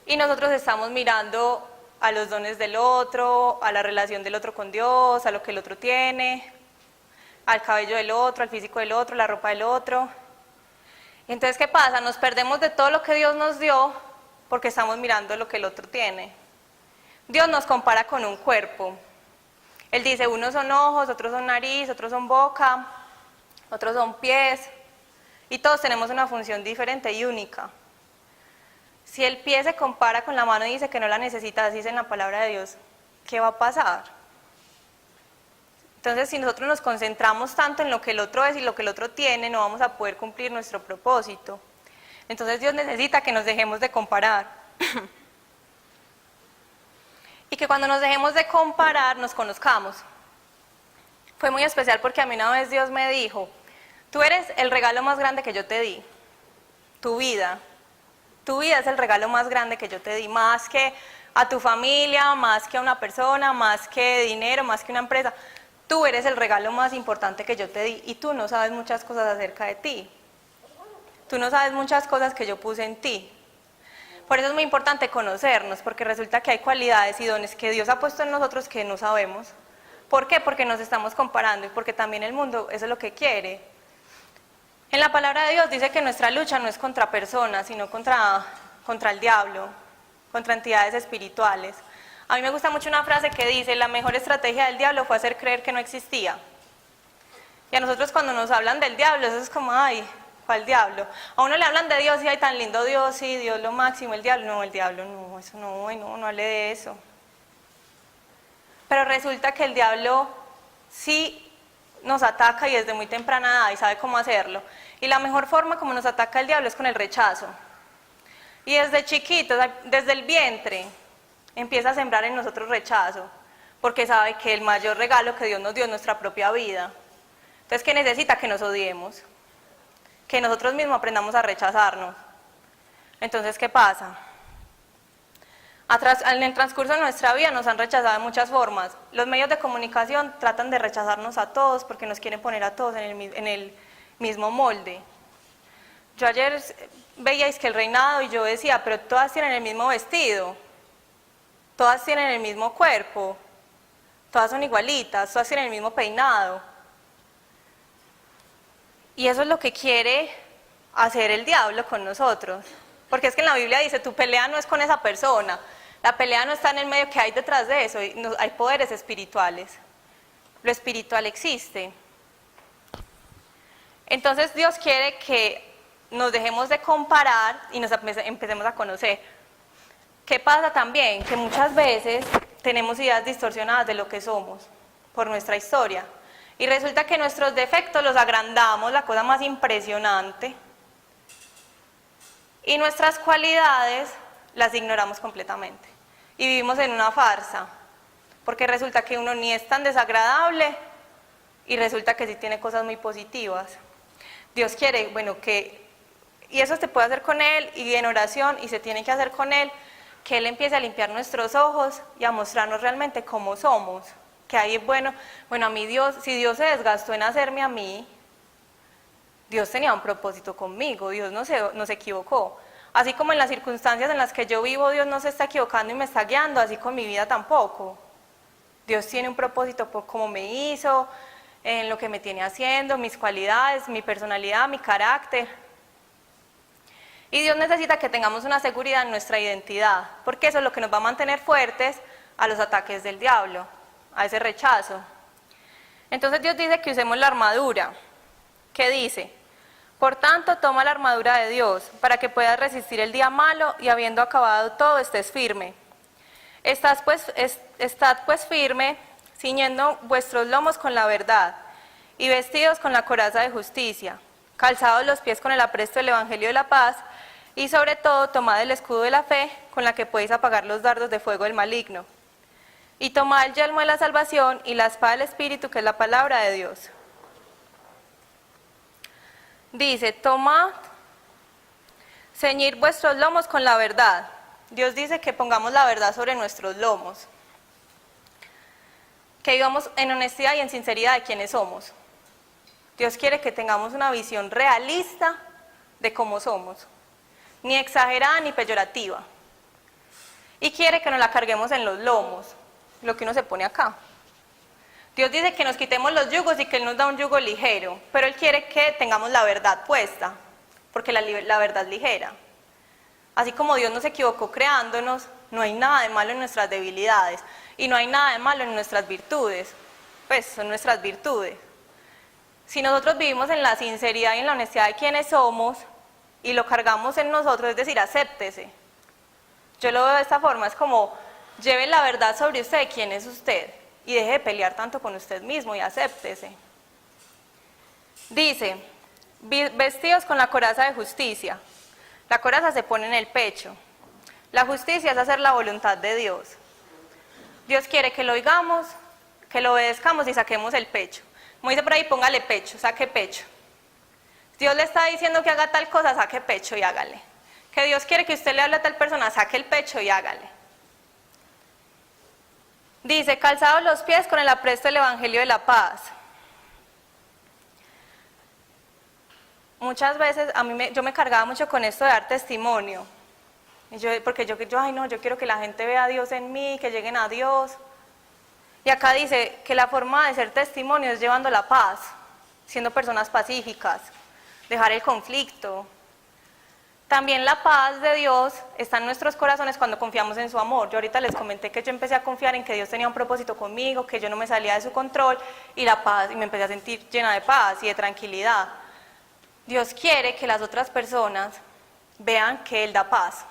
Y nosotros estamos mirando a los dones del otro, a la relación del otro con Dios, a lo que el otro tiene, al cabello del otro, al físico del otro, la ropa del otro. Entonces, ¿qué pasa? Nos perdemos de todo lo que Dios nos dio porque estamos mirando lo que el otro tiene. Dios nos compara con un cuerpo. Él dice, unos son ojos, otros son nariz, otros son boca, otros son pies, y todos tenemos una función diferente y única. Si el pie se compara con la mano y dice que no la necesita, así dice en la palabra de Dios, ¿qué va a pasar? Entonces, si nosotros nos concentramos tanto en lo que el otro es y lo que el otro tiene, no vamos a poder cumplir nuestro propósito. Entonces, Dios necesita que nos dejemos de comparar. Y que cuando nos dejemos de comparar, nos conozcamos. Fue muy especial porque a mí una vez Dios me dijo, tú eres el regalo más grande que yo te di, tu vida. Tu vida es el regalo más grande que yo te di, más que a tu familia, más que a una persona, más que dinero, más que una empresa. Tú eres el regalo más importante que yo te di y tú no sabes muchas cosas acerca de ti. Tú no sabes muchas cosas que yo puse en ti. Por eso es muy importante conocernos, porque resulta que hay cualidades y dones que Dios ha puesto en nosotros que no sabemos. ¿Por qué? Porque nos estamos comparando y porque también el mundo eso es lo que quiere. En la palabra de Dios dice que nuestra lucha no es contra personas, sino contra el diablo, contra entidades espirituales. A mí me gusta mucho una frase que dice, la mejor estrategia del diablo fue hacer creer que no existía. Y a nosotros cuando nos hablan del diablo, eso es como, ay, ¿cuál diablo? A uno le hablan de Dios y ay, tan lindo Dios, sí, Dios lo máximo, el diablo no, eso no, no hable de eso. Pero resulta que el diablo sí nos ataca y desde muy temprana edad y sabe cómo hacerlo. Y la mejor forma como nos ataca el diablo es con el rechazo. Y desde chiquitos, desde el vientre, empieza a sembrar en nosotros rechazo, porque sabe que el mayor regalo que Dios nos dio es nuestra propia vida. Entonces, ¿qué necesita? Que nos odiemos, que nosotros mismos aprendamos a rechazarnos. Entonces, ¿qué pasa? En el transcurso de nuestra vida nos han rechazado de muchas formas. Los medios de comunicación tratan de rechazarnos a todos porque nos quieren poner a todos en el mismo molde. Yo ayer veíais que el reinado y yo decía, pero todas tienen el mismo vestido, todas tienen el mismo cuerpo, todas son igualitas, todas tienen el mismo peinado. Y eso es lo que quiere hacer el diablo con nosotros. Porque es que en la Biblia dice, tu pelea no es con esa persona, la pelea no está en el medio que hay detrás de eso, hay poderes espirituales. Lo espiritual existe. Entonces Dios quiere que nos dejemos de comparar y nos empecemos a conocer. ¿Qué pasa también? Que muchas veces tenemos ideas distorsionadas de lo que somos por nuestra historia. Y resulta que nuestros defectos los agrandamos, la cosa más impresionante, y nuestras cualidades las ignoramos completamente. Y vivimos en una farsa, porque resulta que uno ni es tan desagradable y resulta que sí tiene cosas muy positivas. Dios quiere, bueno, y eso se puede hacer con Él y en oración, y se tiene que hacer con Él, que Él empiece a limpiar nuestros ojos y a mostrarnos realmente cómo somos. Que ahí es bueno, a mí Dios, si Dios se desgastó en hacerme a mí, Dios tenía un propósito conmigo, Dios no se equivocó. Así como en las circunstancias en las que yo vivo, Dios no se está equivocando y me está guiando, así con mi vida tampoco. Dios tiene un propósito por cómo me hizo, en lo que me tiene haciendo, mis cualidades, mi personalidad, mi carácter. Y Dios necesita que tengamos una seguridad en nuestra identidad, porque eso es lo que nos va a mantener fuertes a los ataques del diablo, a ese rechazo. Entonces Dios dice que usemos la armadura. ¿Qué dice? Por tanto, toma la armadura de Dios, para que puedas resistir el día malo y habiendo acabado todo, estés firme. Estad pues firme, ciñendo vuestros lomos con la verdad, y vestidos con la coraza de justicia, calzados los pies con el apresto del Evangelio de la paz, y sobre todo tomad el escudo de la fe, con la que podéis apagar los dardos de fuego del maligno. Y tomad el yelmo de la salvación y la espada del Espíritu, que es la palabra de Dios. Dice, tomad, ceñir vuestros lomos con la verdad. Dios dice que pongamos la verdad sobre nuestros lomos. Que vivamos en honestidad y en sinceridad de quiénes somos. Dios quiere que tengamos una visión realista de cómo somos. Ni exagerada ni peyorativa. Y quiere que nos la carguemos en los lomos, lo que uno se pone acá. Dios dice que nos quitemos los yugos y que Él nos da un yugo ligero, pero Él quiere que tengamos la verdad puesta, porque la verdad es ligera. Así como Dios nos equivocó creándonos, no hay nada de malo en nuestras debilidades y no hay nada de malo en nuestras virtudes, pues son nuestras virtudes. Si nosotros vivimos en la sinceridad y en la honestidad de quiénes somos y lo cargamos en nosotros, es decir, acéptese. Yo lo veo de esta forma, es como, lleve la verdad sobre usted, quién es usted, y deje de pelear tanto con usted mismo y acéptese. Dice, vestidos con la coraza de justicia. La coraza se pone en el pecho. La justicia es hacer la voluntad de Dios. Dios quiere que lo oigamos, que lo obedezcamos y saquemos el pecho. Como dice por ahí, póngale pecho, saque pecho. Dios le está diciendo que haga tal cosa, saque pecho y hágale. Que Dios quiere que usted le hable a tal persona, saque el pecho y hágale. Dice, calzados los pies con el apresto del Evangelio de la paz. Muchas veces yo me cargaba mucho con esto de dar testimonio. Porque yo quiero que la gente vea a Dios en mí, que lleguen a Dios. Y acá dice que la forma de ser testimonio es llevando la paz, siendo personas pacíficas, dejar el conflicto. También la paz de Dios está en nuestros corazones cuando confiamos en su amor. Yo ahorita les comenté que yo empecé a confiar en que Dios tenía un propósito conmigo, que yo no me salía de su control y la paz, y me empecé a sentir llena de paz y de tranquilidad. Dios quiere que las otras personas vean que Él da paz.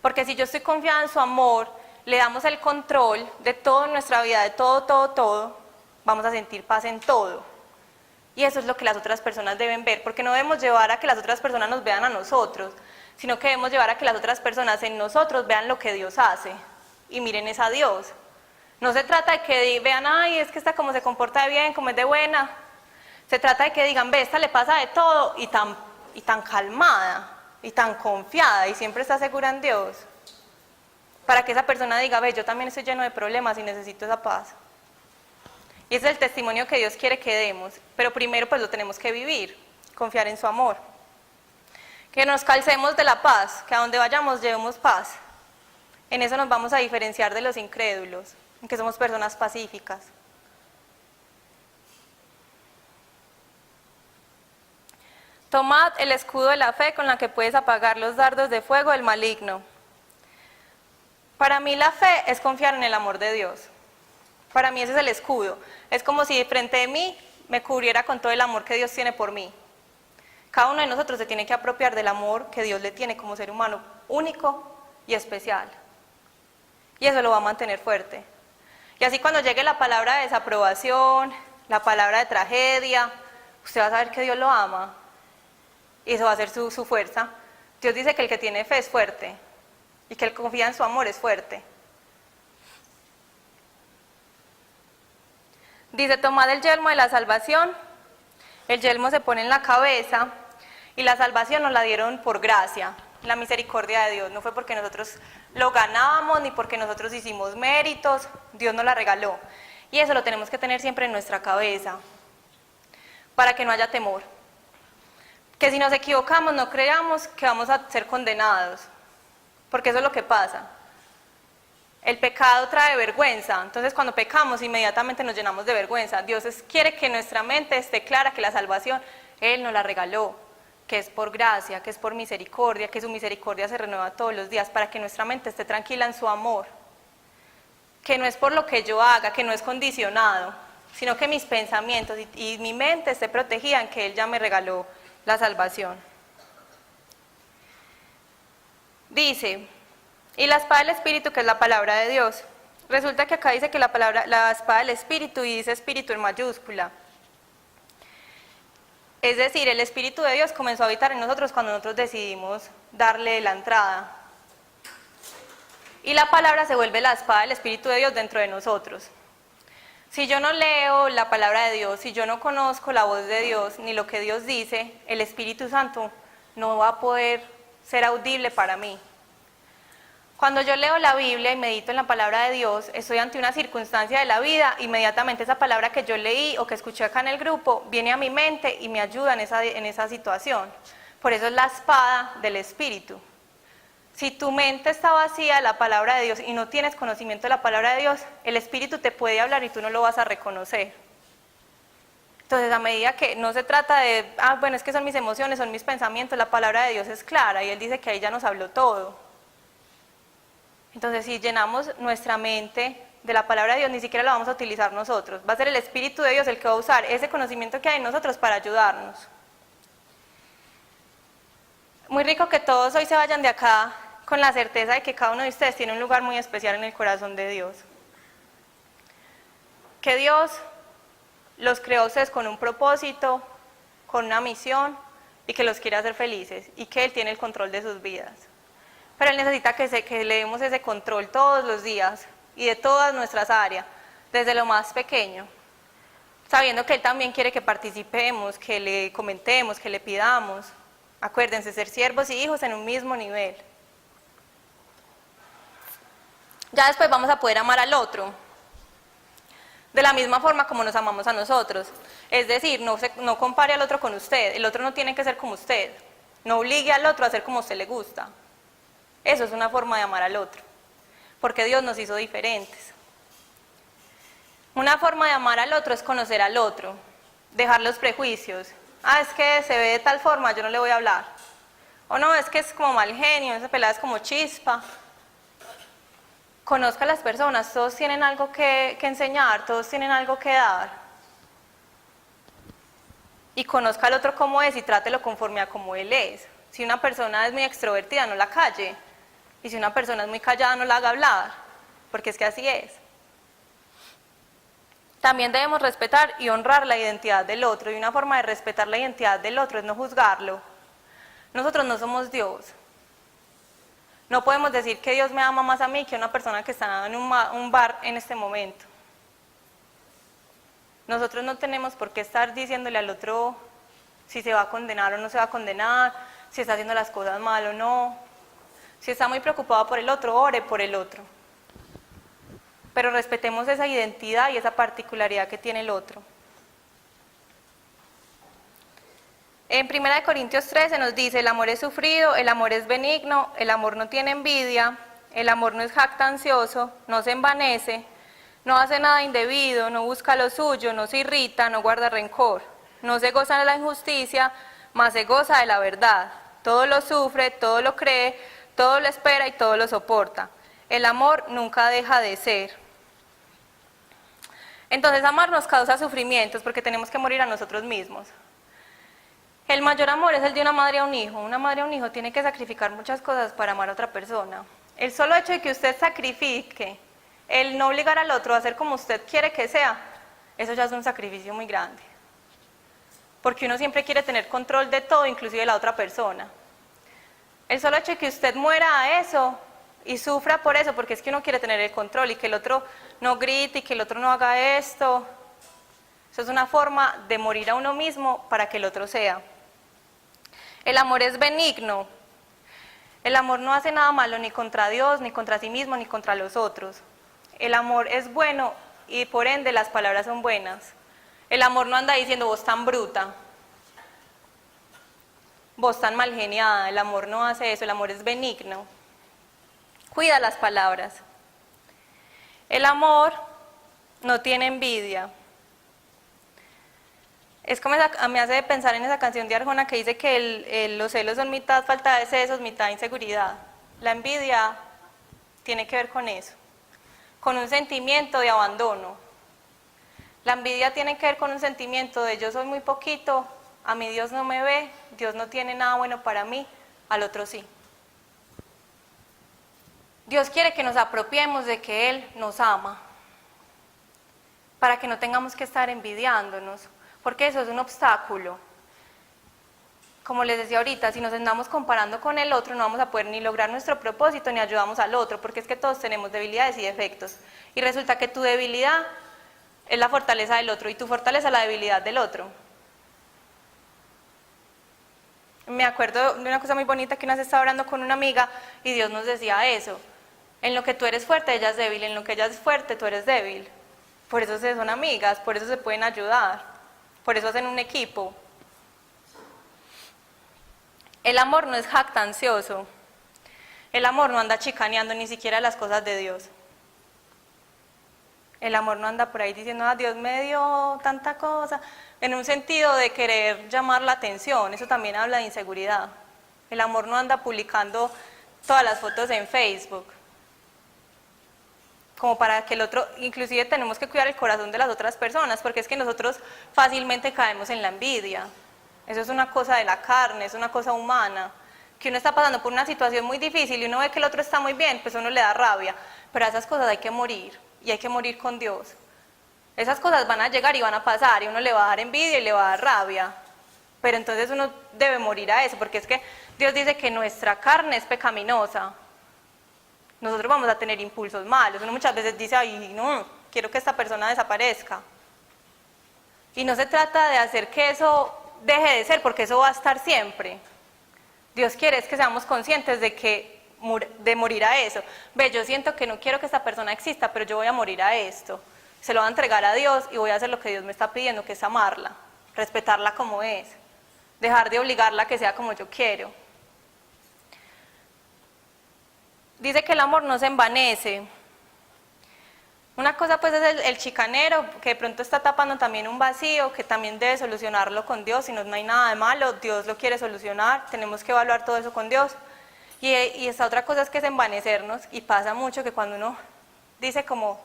Porque si yo estoy confiada en su amor, le damos el control de toda nuestra vida, de todo, vamos a sentir paz en todo. Y eso es lo que las otras personas deben ver, porque no debemos llevar a que las otras personas nos vean a nosotros, sino que debemos llevar a que las otras personas en nosotros vean lo que Dios hace y miren es a Dios. No se trata de que vean, ay, es que esta como se comporta de bien, como es de buena. Se trata de que digan, ve, esta le pasa de todo y tan calmada y tan confiada y siempre está segura en Dios. Para que esa persona diga, ve, yo también estoy lleno de problemas y necesito esa paz. Y ese es el testimonio que Dios quiere que demos, pero primero pues lo tenemos que vivir, confiar en su amor. Que nos calcemos de la paz, que a donde vayamos llevemos paz. En eso nos vamos a diferenciar de los incrédulos, en que somos personas pacíficas. Tomad el escudo de la fe con la que puedes apagar los dardos de fuego del maligno. Para mí la fe es confiar en el amor de Dios. Para mí ese es el escudo. Es como si frente de mí me cubriera con todo el amor que Dios tiene por mí. Cada uno de nosotros se tiene que apropiar del amor que Dios le tiene como ser humano único y especial. y eso lo va a mantener fuerte. Y así cuando llegue la palabra de desaprobación, la palabra de tragedia, usted va a saber que Dios lo ama y eso va a ser su fuerza. Dios dice que el que tiene fe es fuerte y que el que confía en su amor es fuerte. Dice, tomad el yelmo de la salvación. El yelmo se pone en la cabeza y la salvación nos la dieron por gracia, la misericordia de Dios. No fue porque nosotros lo ganamos ni porque nosotros hicimos méritos, Dios nos la regaló. Y eso lo tenemos que tener siempre en nuestra cabeza, para que no haya temor. Que si nos equivocamos no creamos que vamos a ser condenados, porque eso es lo que pasa. El pecado trae vergüenza, entonces cuando pecamos inmediatamente nos llenamos de vergüenza. Dios quiere que nuestra mente esté clara que la salvación Él nos la regaló, que es por gracia, que es por misericordia, que su misericordia se renueva todos los días, para que nuestra mente esté tranquila en su amor, que no es por lo que yo haga, que no es condicionado, sino que mis pensamientos y mi mente esté protegida en que Él ya me regaló la salvación. Dice, y la espada del Espíritu, que es la palabra de Dios. Resulta que acá dice que la espada del Espíritu, y dice Espíritu en mayúscula. Es decir, el Espíritu de Dios comenzó a habitar en nosotros cuando nosotros decidimos darle la entrada. Y la palabra se vuelve la espada del Espíritu de Dios dentro de nosotros. Si yo no leo la palabra de Dios, si yo no conozco la voz de Dios, ni lo que Dios dice, el Espíritu Santo no va a poder ser audible para mí. Cuando yo leo la Biblia y medito en la palabra de Dios, estoy ante una circunstancia de la vida, inmediatamente esa palabra que yo leí o que escuché acá en el grupo viene a mi mente y me ayuda en esa situación. Por eso es la espada del Espíritu. Si tu mente está vacía de la palabra de Dios y no tienes conocimiento de la palabra de Dios, el Espíritu te puede hablar y tú no lo vas a reconocer. Entonces, a medida que no se trata de, bueno, es que son mis emociones, son mis pensamientos, la palabra de Dios es clara y Él dice que ahí ya nos habló todo. Entonces, si llenamos nuestra mente de la palabra de Dios, ni siquiera la vamos a utilizar nosotros. Va a ser el Espíritu de Dios el que va a usar ese conocimiento que hay en nosotros para ayudarnos. Muy rico que todos hoy se vayan de acá con la certeza de que cada uno de ustedes tiene un lugar muy especial en el corazón de Dios. Que Dios los creó a ustedes con un propósito, con una misión y que los quiere hacer felices y que Él tiene el control de sus vidas. Pero Él necesita que le demos ese control todos los días y de todas nuestras áreas, desde lo más pequeño, sabiendo que Él también quiere que participemos, que le comentemos, que le pidamos. Acuérdense, ser siervos y hijos en un mismo nivel. Ya después vamos a poder amar al otro, de la misma forma como nos amamos a nosotros. Es decir, no compare al otro con usted, el otro no tiene que ser como usted, no obligue al otro a hacer como a usted le gusta. Eso es una forma de amar al otro, porque Dios nos hizo diferentes. Una forma de amar al otro es conocer al otro, dejar los prejuicios. Es que se ve de tal forma, yo no le voy a hablar. O no, es que es como mal genio, esa pelada es como chispa. Conozca a las personas, todos tienen algo que enseñar, todos tienen algo que dar. Y conozca al otro como es y trátelo conforme a como él es. Si una persona es muy extrovertida, no la calle. Y si una persona es muy callada, no la haga hablar, porque es que así es. También debemos respetar y honrar la identidad del otro, y una forma de respetar la identidad del otro es no juzgarlo. Nosotros no somos Dios. No podemos decir que Dios me ama más a mí que a una persona que está en un bar en este momento. Nosotros no tenemos por qué estar diciéndole al otro si se va a condenar o no se va a condenar, si está haciendo las cosas mal o no. Si está muy preocupado por el otro, ore por el otro. Pero respetemos esa identidad y esa particularidad que tiene el otro. En 1 Corintios 13 nos dice, el amor es sufrido, el amor es benigno, el amor no tiene envidia, el amor no es jactancioso, no se envanece, no hace nada indebido, no busca lo suyo, no se irrita, no guarda rencor, no se goza de la injusticia, mas se goza de la verdad. Todo lo sufre, todo lo cree, todo lo espera y todo lo soporta. El amor nunca deja de ser. Entonces amar nos causa sufrimientos porque tenemos que morir a nosotros mismos. El mayor amor es el de una madre a un hijo. Una madre a un hijo tiene que sacrificar muchas cosas para amar a otra persona. El solo hecho de que usted sacrifique, el no obligar al otro a hacer como usted quiere que sea, eso ya es un sacrificio muy grande. Porque uno siempre quiere tener control de todo, inclusive de la otra persona. El solo hecho de que usted muera a eso y sufra por eso, porque es que uno quiere tener el control y que el otro no grite y que el otro no haga esto, eso es una forma de morir a uno mismo para que el otro sea. El amor es benigno. El amor no hace nada malo ni contra Dios, ni contra sí mismo, ni contra los otros. El amor es bueno y por ende las palabras son buenas. El amor no anda diciendo vos tan bruta, vos tan mal geniada. El amor no hace eso, el amor es benigno. Cuida las palabras. El amor no tiene envidia. Es como me hace pensar en esa canción de Arjona que dice que los celos son mitad falta de sesos, mitad inseguridad. La envidia tiene que ver con eso, con un sentimiento de abandono. La envidia tiene que ver con un sentimiento de yo soy muy poquito, a mí Dios no me ve, Dios no tiene nada bueno para mí, al otro sí. Dios quiere que nos apropiemos de que Él nos ama, para que no tengamos que estar envidiándonos, porque eso es un obstáculo. Como les decía ahorita, si nos andamos comparando con el otro, no vamos a poder ni lograr nuestro propósito, ni ayudamos al otro, porque es que todos tenemos debilidades y defectos. Y resulta que tu debilidad es la fortaleza del otro, y tu fortaleza la debilidad del otro. Me acuerdo de una cosa muy bonita que una vez estaba hablando con una amiga, y Dios nos decía eso. En lo que tú eres fuerte, ella es débil, en lo que ella es fuerte, tú eres débil. Por eso se son amigas, por eso se pueden ayudar. Por eso hacen un equipo. El amor no es jactancioso. El amor no anda chicaneando ni siquiera las cosas de Dios. El amor no anda por ahí diciendo, Dios me dio tanta cosa, en un sentido de querer llamar la atención. Eso también habla de inseguridad. El amor no anda publicando todas las fotos en Facebook, como para que el otro, inclusive tenemos que cuidar el corazón de las otras personas, porque es que nosotros fácilmente caemos en la envidia. Eso es una cosa de la carne, es una cosa humana, que uno está pasando por una situación muy difícil y uno ve que el otro está muy bien, pues a uno le da rabia, pero a esas cosas hay que morir, y hay que morir con Dios. Esas cosas van a llegar y van a pasar, y uno le va a dar envidia y le va a dar rabia, pero entonces uno debe morir a eso, porque es que Dios dice que nuestra carne es pecaminosa. Nosotros vamos a tener impulsos malos. Uno muchas veces dice, ay, no, quiero que esta persona desaparezca. Y no se trata de hacer que eso deje de ser, porque eso va a estar siempre. Dios quiere es que seamos conscientes de morir a eso. Ve, yo siento que no quiero que esta persona exista, pero yo voy a morir a esto. Se lo voy a entregar a Dios y voy a hacer lo que Dios me está pidiendo, que es amarla, respetarla como es, dejar de obligarla a que sea como yo quiero. Dice que el amor no se envanece. Una cosa pues es el chicanero, que de pronto está tapando también un vacío, que también debe solucionarlo con Dios, si no, no hay nada de malo, Dios lo quiere solucionar, tenemos que evaluar todo eso con Dios. Y esta otra cosa es que es envanecernos, y pasa mucho que cuando uno dice como,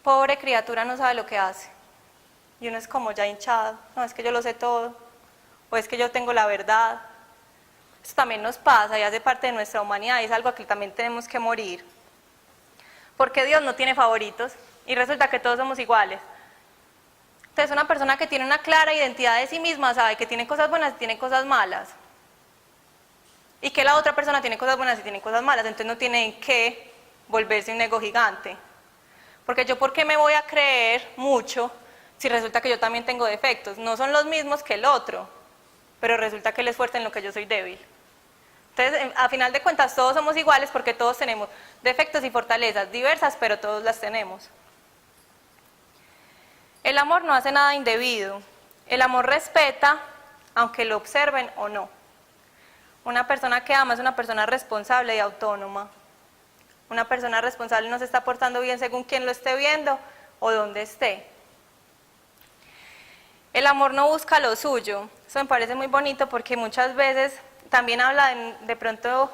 pobre criatura no sabe lo que hace, y uno es como ya hinchado, no, es que yo lo sé todo, o es que yo tengo la verdad. Eso también nos pasa y hace parte de nuestra humanidad y es algo a que también tenemos que morir. Porque Dios no tiene favoritos y resulta que todos somos iguales. Entonces una persona que tiene una clara identidad de sí misma sabe que tiene cosas buenas y tiene cosas malas. Y que la otra persona tiene cosas buenas y tiene cosas malas, entonces no tiene que volverse un ego gigante. Porque yo, ¿por qué me voy a creer mucho si resulta que yo también tengo defectos? No son los mismos que el otro, pero resulta que él es fuerte en lo que yo soy débil. Entonces, a final de cuentas, todos somos iguales porque todos tenemos defectos y fortalezas diversas, pero todos las tenemos. El amor no hace nada indebido. El amor respeta, aunque lo observen o no. Una persona que ama es una persona responsable y autónoma. Una persona responsable no se está portando bien según quién lo esté viendo o dónde esté. El amor no busca lo suyo. Eso me parece muy bonito porque muchas veces también habla de pronto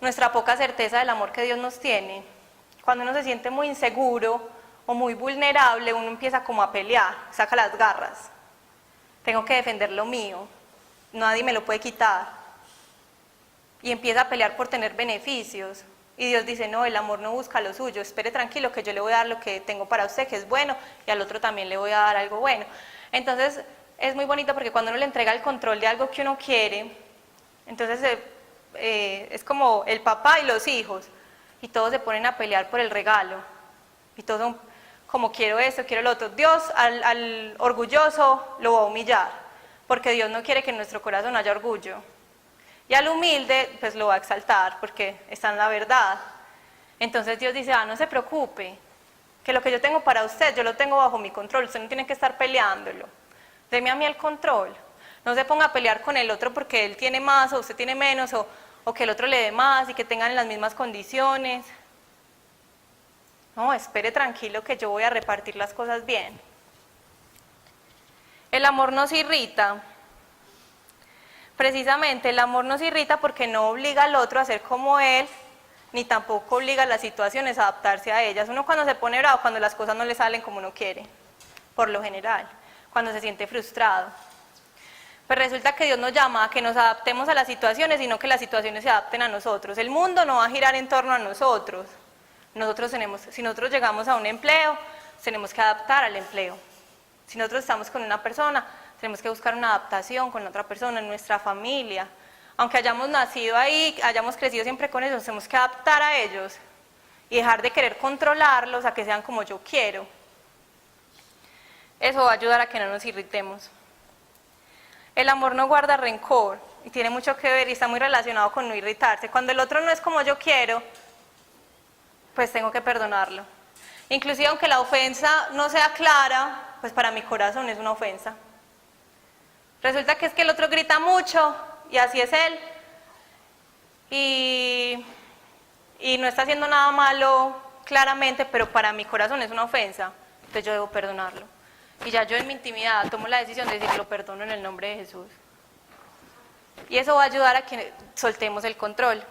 nuestra poca certeza del amor que Dios nos tiene. Cuando uno se siente muy inseguro o muy vulnerable, uno empieza como a pelear, saca las garras. Tengo que defender lo mío, nadie me lo puede quitar. Y empieza a pelear por tener beneficios. Y Dios dice, no, el amor no busca lo suyo, espere tranquilo que yo le voy a dar lo que tengo para usted, que es bueno, y al otro también le voy a dar algo bueno. Entonces, es muy bonito porque cuando uno le entrega el control de algo que uno quiere, entonces es como el papá y los hijos, y todos se ponen a pelear por el regalo, y todos son como quiero esto, quiero lo otro. Dios al orgulloso lo va a humillar, porque Dios no quiere que en nuestro corazón haya orgullo. Y al humilde, pues lo va a exaltar, porque está en la verdad. Entonces Dios dice, no se preocupe, que lo que yo tengo para usted, yo lo tengo bajo mi control, usted no tiene que estar peleándolo. Deme a mí el control. No se ponga a pelear con el otro porque él tiene más o usted tiene menos, o que el otro le dé más y que tengan las mismas condiciones. No, espere tranquilo que yo voy a repartir las cosas bien. El amor nos irrita. Precisamente el amor nos irrita porque no obliga al otro a ser como él, ni tampoco obliga a las situaciones a adaptarse a ellas. Uno cuando se pone bravo, cuando las cosas no le salen como uno quiere, por lo general, cuando se siente frustrado. Pues resulta que Dios nos llama a que nos adaptemos a las situaciones y no que las situaciones se adapten a nosotros. El mundo no va a girar en torno a nosotros. Si nosotros llegamos a un empleo, tenemos que adaptar al empleo. Si nosotros estamos con una persona, tenemos que buscar una adaptación con otra persona, en nuestra familia. Aunque hayamos nacido ahí, hayamos crecido siempre con ellos, tenemos que adaptar a ellos y dejar de querer controlarlos a que sean como yo quiero. Eso va a ayudar a que no nos irritemos. El amor no guarda rencor y tiene mucho que ver y está muy relacionado con no irritarse. Cuando el otro no es como yo quiero, pues tengo que perdonarlo. Inclusive aunque la ofensa no sea clara, pues para mi corazón es una ofensa. Resulta que es que el otro grita mucho y así es él y no está haciendo nada malo claramente, pero para mi corazón es una ofensa, entonces yo debo perdonarlo. Y ya yo en mi intimidad tomo la decisión de decir lo perdono en el nombre de Jesús. Y eso va a ayudar a que soltemos el control.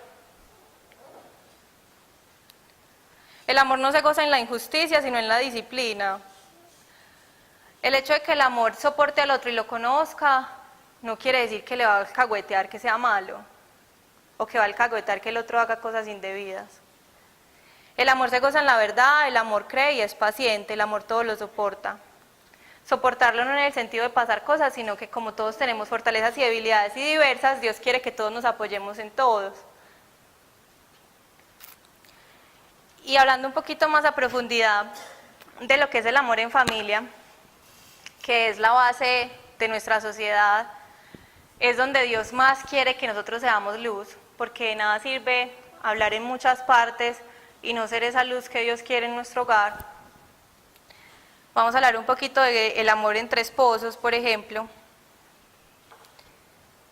El amor no se goza en la injusticia, sino en la disciplina. El hecho de que el amor soporte al otro y lo conozca, no quiere decir que le va a alcahuetear que sea malo, o que va a alcahuetear que el otro haga cosas indebidas. El amor se goza en la verdad, el amor cree y es paciente, el amor todo lo soporta. Soportarlo no en el sentido de pasar cosas, sino que como todos tenemos fortalezas y debilidades y diversas, Dios quiere que todos nos apoyemos en todos. Y hablando un poquito más a profundidad de lo que es el amor en familia, que es la base de nuestra sociedad, es donde Dios más quiere que nosotros seamos luz, porque de nada sirve hablar en muchas partes y no ser esa luz que Dios quiere en nuestro hogar. Vamos a hablar un poquito del amor entre esposos, por ejemplo.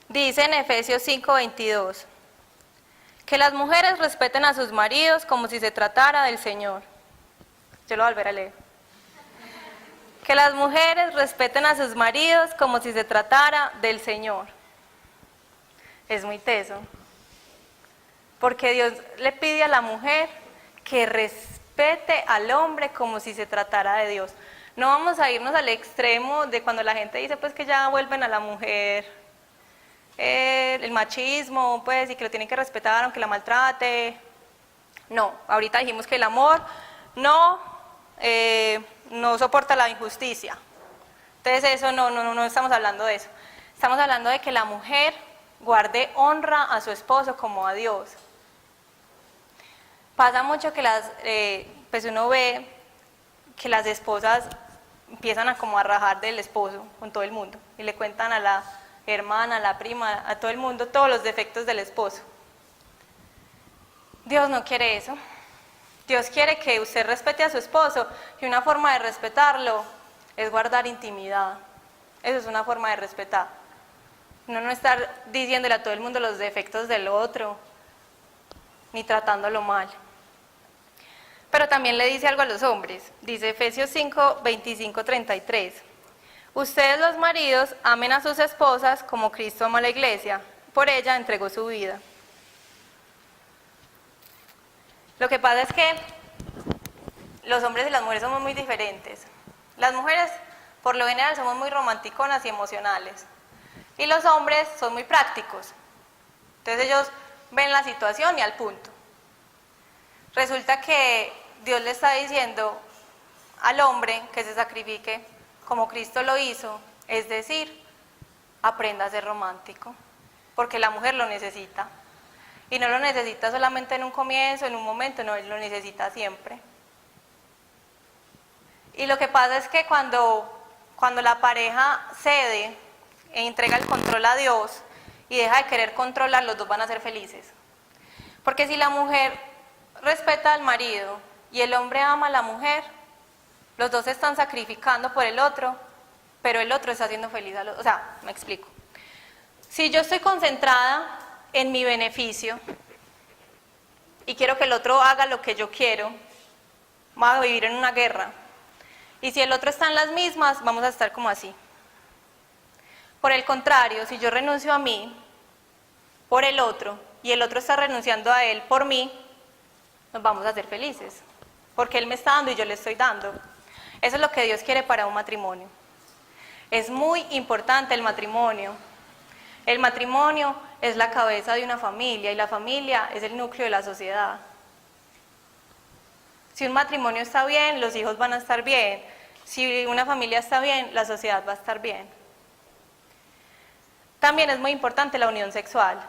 Dice en Efesios 5:22, que las mujeres respeten a sus maridos como si se tratara del Señor. Yo lo voy a volver a leer. Que las mujeres respeten a sus maridos como si se tratara del Señor. Es muy teso. Porque Dios le pide a la mujer que respete al hombre como si se tratara de Dios. No vamos a irnos al extremo de cuando la gente dice pues que ya vuelven a la mujer el machismo, pues, y que lo tienen que respetar aunque la maltrate. No, ahorita dijimos que el amor no soporta la injusticia. Entonces eso no estamos hablando de eso. Estamos hablando de que la mujer guarde honra a su esposo como a Dios. Pasa mucho que pues uno ve que las esposas empiezan a como a rajar del esposo con todo el mundo y le cuentan a la hermana, a la prima, a todo el mundo todos los defectos del esposo. Dios no quiere eso. Dios quiere que usted respete a su esposo y una forma de respetarlo es guardar intimidad. Eso es una forma de respetar. No estar diciéndole a todo el mundo los defectos del otro, ni tratándolo mal. Pero también le dice algo a los hombres. Dice Efesios 5:25-33. Ustedes los maridos amen a sus esposas como Cristo amó a la iglesia, por ella entregó su vida. Lo que pasa es que los hombres y las mujeres somos muy diferentes. Las mujeres, por lo general, somos muy romanticonas y emocionales. Y los hombres son muy prácticos. Entonces ellos ven la situación y al punto. Resulta que Dios le está diciendo al hombre que se sacrifique como Cristo lo hizo, es decir, aprenda a ser romántico, porque la mujer lo necesita. Y no lo necesita solamente en un comienzo, en un momento, no, él lo necesita siempre. Y lo que pasa es que cuando la pareja cede e entrega el control a Dios y deja de querer controlar, los dos van a ser felices. Porque si la mujer respeta al marido y el hombre ama a la mujer, los dos se están sacrificando por el otro, pero el otro está haciendo feliz al otro. O sea, me explico. Si yo estoy concentrada en mi beneficio y quiero que el otro haga lo que yo quiero, vamos a vivir en una guerra. Y si el otro está en las mismas, vamos a estar como así. Por el contrario, si yo renuncio a mí por el otro y el otro está renunciando a él por mí, nos vamos a hacer felices, porque él me está dando y yo le estoy dando. Eso es lo que Dios quiere para un matrimonio. Es muy importante el matrimonio. El matrimonio es la cabeza de una familia y la familia es el núcleo de la sociedad. Si un matrimonio está bien, los hijos van a estar bien. Si una familia está bien, la sociedad va a estar bien. También es muy importante la unión sexual.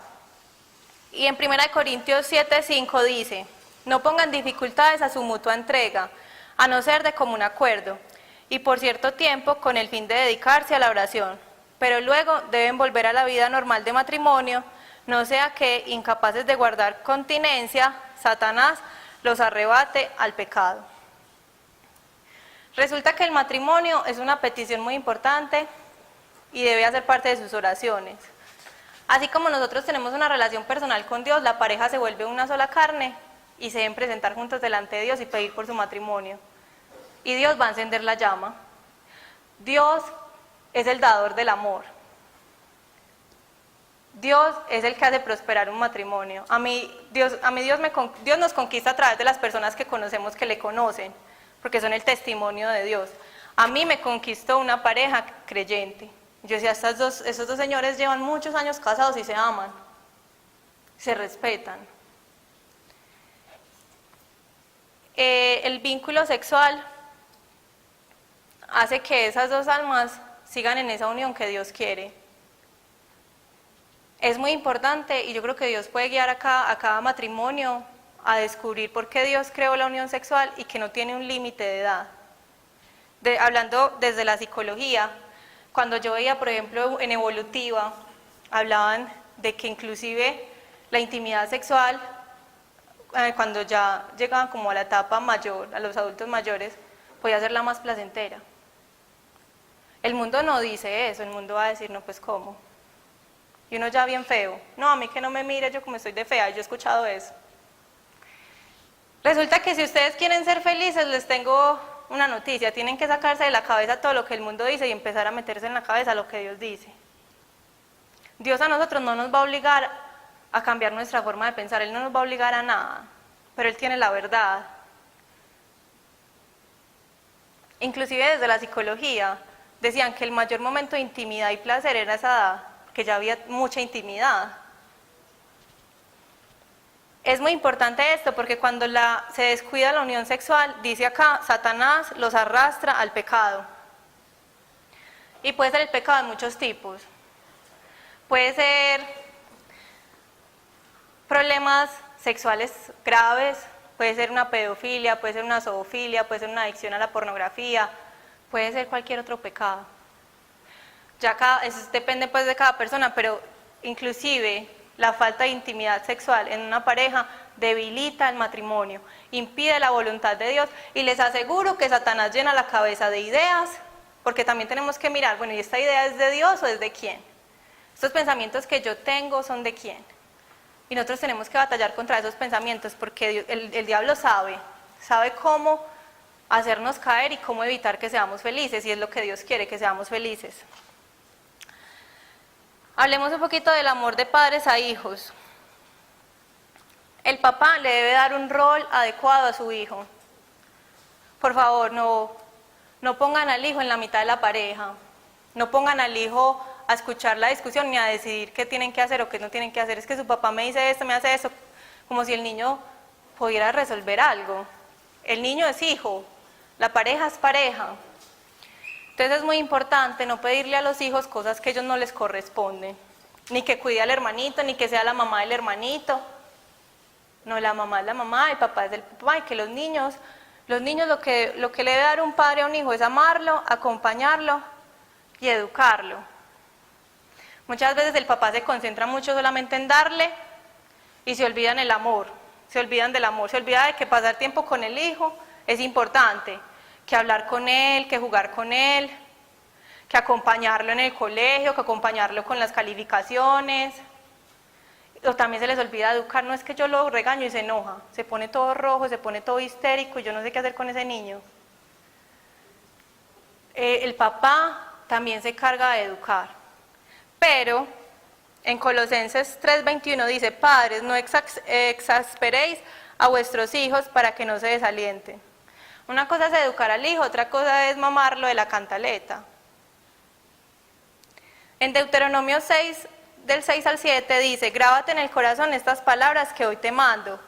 Y en 1 Corintios 7:5 dice: no pongan dificultades a su mutua entrega, a no ser de común acuerdo, y por cierto tiempo con el fin de dedicarse a la oración. Pero luego deben volver a la vida normal de matrimonio, no sea que, incapaces de guardar continencia, Satanás los arrebate al pecado. Resulta que el matrimonio es una petición muy importante y debe hacer parte de sus oraciones. Así como nosotros tenemos una relación personal con Dios, la pareja se vuelve una sola carne y se deben presentar juntos delante de Dios y pedir por su matrimonio. Y Dios va a encender la llama. Dios es el dador del amor. Dios es el que hace prosperar un matrimonio. Dios nos conquista a través de las personas que conocemos, que le conocen, porque son el testimonio de Dios. A mí me conquistó una pareja creyente. Yo decía, esos dos señores llevan muchos años casados y se aman, se respetan. El vínculo sexual hace que esas dos almas sigan en esa unión que Dios quiere. Es muy importante y yo creo que Dios puede guiar a cada matrimonio a descubrir por qué Dios creó la unión sexual y que no tiene un límite de edad. Hablando desde la psicología, cuando yo veía, por ejemplo, en Evolutiva, hablaban de que inclusive la intimidad sexual, cuando ya llegaban como a la etapa mayor, a los adultos mayores, podía ser la más placentera. El mundo no dice eso, el mundo va a decir, no, pues ¿cómo? Y uno ya bien feo, no, a mí que no me mire, yo como estoy de fea, yo he escuchado eso. Resulta que si ustedes quieren ser felices, les tengo una noticia, tienen que sacarse de la cabeza todo lo que el mundo dice y empezar a meterse en la cabeza lo que Dios dice. Dios a nosotros no nos va a obligar a cambiar nuestra forma de pensar, Él no nos va a obligar a nada, pero Él tiene la verdad. Inclusive desde la psicología, decían que el mayor momento de intimidad y placer era esa edad, que ya había mucha intimidad. Es muy importante esto porque cuando se descuida la unión sexual, dice acá, Satanás los arrastra al pecado. Y puede ser el pecado de muchos tipos. Puede ser problemas sexuales graves, puede ser una pedofilia, puede ser una zoofilia, puede ser una adicción a la pornografía, puede ser cualquier otro pecado. Eso depende pues de cada persona, pero inclusive la falta de intimidad sexual en una pareja debilita el matrimonio, impide la voluntad de Dios y les aseguro que Satanás llena la cabeza de ideas, porque también tenemos que mirar, bueno, ¿y esta idea es de Dios o es de quién? Estos pensamientos que yo tengo son de quién. Y nosotros tenemos que batallar contra esos pensamientos porque el diablo sabe cómo hacernos caer y cómo evitar que seamos felices, y es lo que Dios quiere, que seamos felices. Hablemos un poquito del amor de padres a hijos. El papá le debe dar un rol adecuado a su hijo. Por favor, no pongan al hijo en la mitad de la pareja. No pongan al hijo a escuchar la discusión ni a decidir qué tienen que hacer o qué no tienen que hacer. Es que su papá me dice esto, me hace eso, como si el niño pudiera resolver algo. El niño es hijo, la pareja es pareja. Entonces es muy importante no pedirle a los hijos cosas que a ellos no les corresponden, ni que cuide al hermanito, ni que sea la mamá del hermanito. No, la mamá es la mamá, el papá es el papá, y que los niños lo que le debe dar un padre a un hijo es amarlo, acompañarlo y educarlo. Muchas veces el papá se concentra mucho solamente en darle y se olvidan el amor, se olvidan del amor, se olvida de que pasar tiempo con el hijo es importante, que hablar con él, que jugar con él, que acompañarlo en el colegio, que acompañarlo con las calificaciones. O también se les olvida educar, no es que yo lo regaño y se enoja, se pone todo rojo, se pone todo histérico y yo no sé qué hacer con ese niño. El papá también se encarga de educar, pero en Colosenses 3:21 dice, padres, no exasperéis a vuestros hijos para que no se desalienten. Una cosa es educar al hijo, otra cosa es mamarlo de la cantaleta. En Deuteronomio 6, del 6 al 7 dice, grábate en el corazón estas palabras que hoy te mando,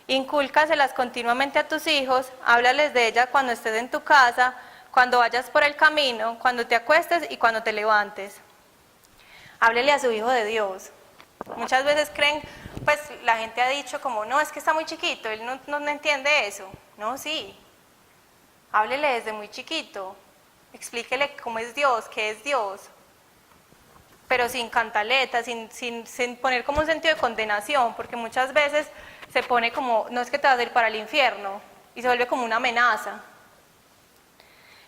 incúlcaselas continuamente a tus hijos, háblales de ellas cuando estés en tu casa, cuando vayas por el camino, cuando te acuestes y cuando te levantes. Háblele a su hijo de Dios. Muchas veces creen, pues la gente ha dicho como, no, es que está muy chiquito, él no entiende eso. No, sí, háblele desde muy chiquito, explíquele cómo es Dios, qué es Dios, pero sin cantaleta, sin poner como un sentido de condenación, porque muchas veces se pone como, no es que te vas a ir para el infierno, y se vuelve como una amenaza.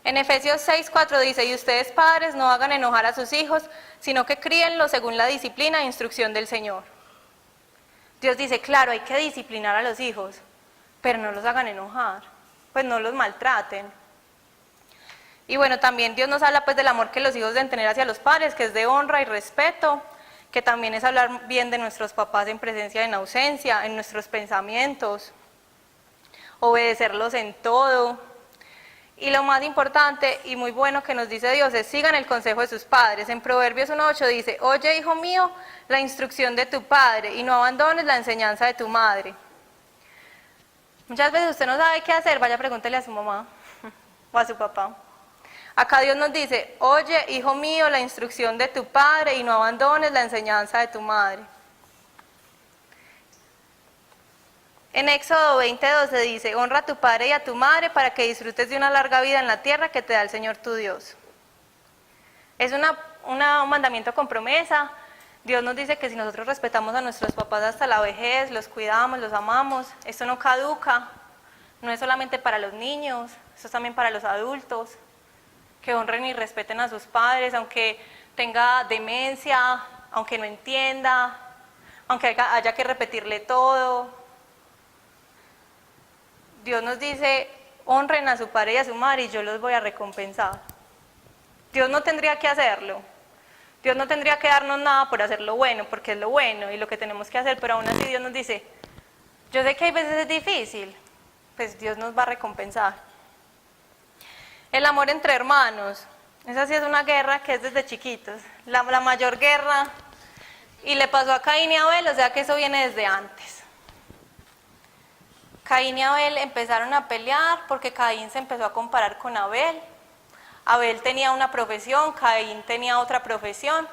En Efesios 6:4 dice, y ustedes padres no hagan enojar a sus hijos, sino que críenlos según la disciplina e instrucción del Señor. Dios dice, claro, hay que disciplinar a los hijos, pero no los hagan enojar, pues no los maltraten. Y bueno, también Dios nos habla pues del amor que los hijos deben tener hacia los padres, que es de honra y respeto, que también es hablar bien de nuestros papás en presencia y en ausencia, en nuestros pensamientos, obedecerlos en todo. Y lo más importante y muy bueno que nos dice Dios es sigan el consejo de sus padres. En Proverbios 1:8 dice, oye hijo mío, la instrucción de tu padre y no abandones la enseñanza de tu madre. Muchas veces usted no sabe qué hacer, vaya pregúntele a su mamá o a su papá. Acá Dios nos dice, oye hijo mío, la instrucción de tu padre y no abandones la enseñanza de tu madre. En Éxodo 20:12 dice, honra a tu padre y a tu madre para que disfrutes de una larga vida en la tierra que te da el Señor tu Dios. Es un mandamiento con promesa. Dios nos dice que si nosotros respetamos a nuestros papás hasta la vejez, los cuidamos, los amamos, esto no caduca, no es solamente para los niños, esto es también para los adultos, que honren y respeten a sus padres, aunque tenga demencia, aunque no entienda, aunque haya que repetirle todo. Dios nos dice, honren a su padre y a su madre y yo los voy a recompensar. Dios no tendría que hacerlo. Dios no tendría que darnos nada por hacer lo bueno, porque es lo bueno y lo que tenemos que hacer, pero aún así Dios nos dice, yo sé que hay veces es difícil, pues Dios nos va a recompensar. El amor entre hermanos, esa sí es una guerra que es desde chiquitos, la mayor guerra, y le pasó a Caín y a Abel, o sea que eso viene desde antes. Caín y Abel empezaron a pelear porque Caín se empezó a comparar con Abel. Abel tenía una profesión, Caín tenía otra profesión,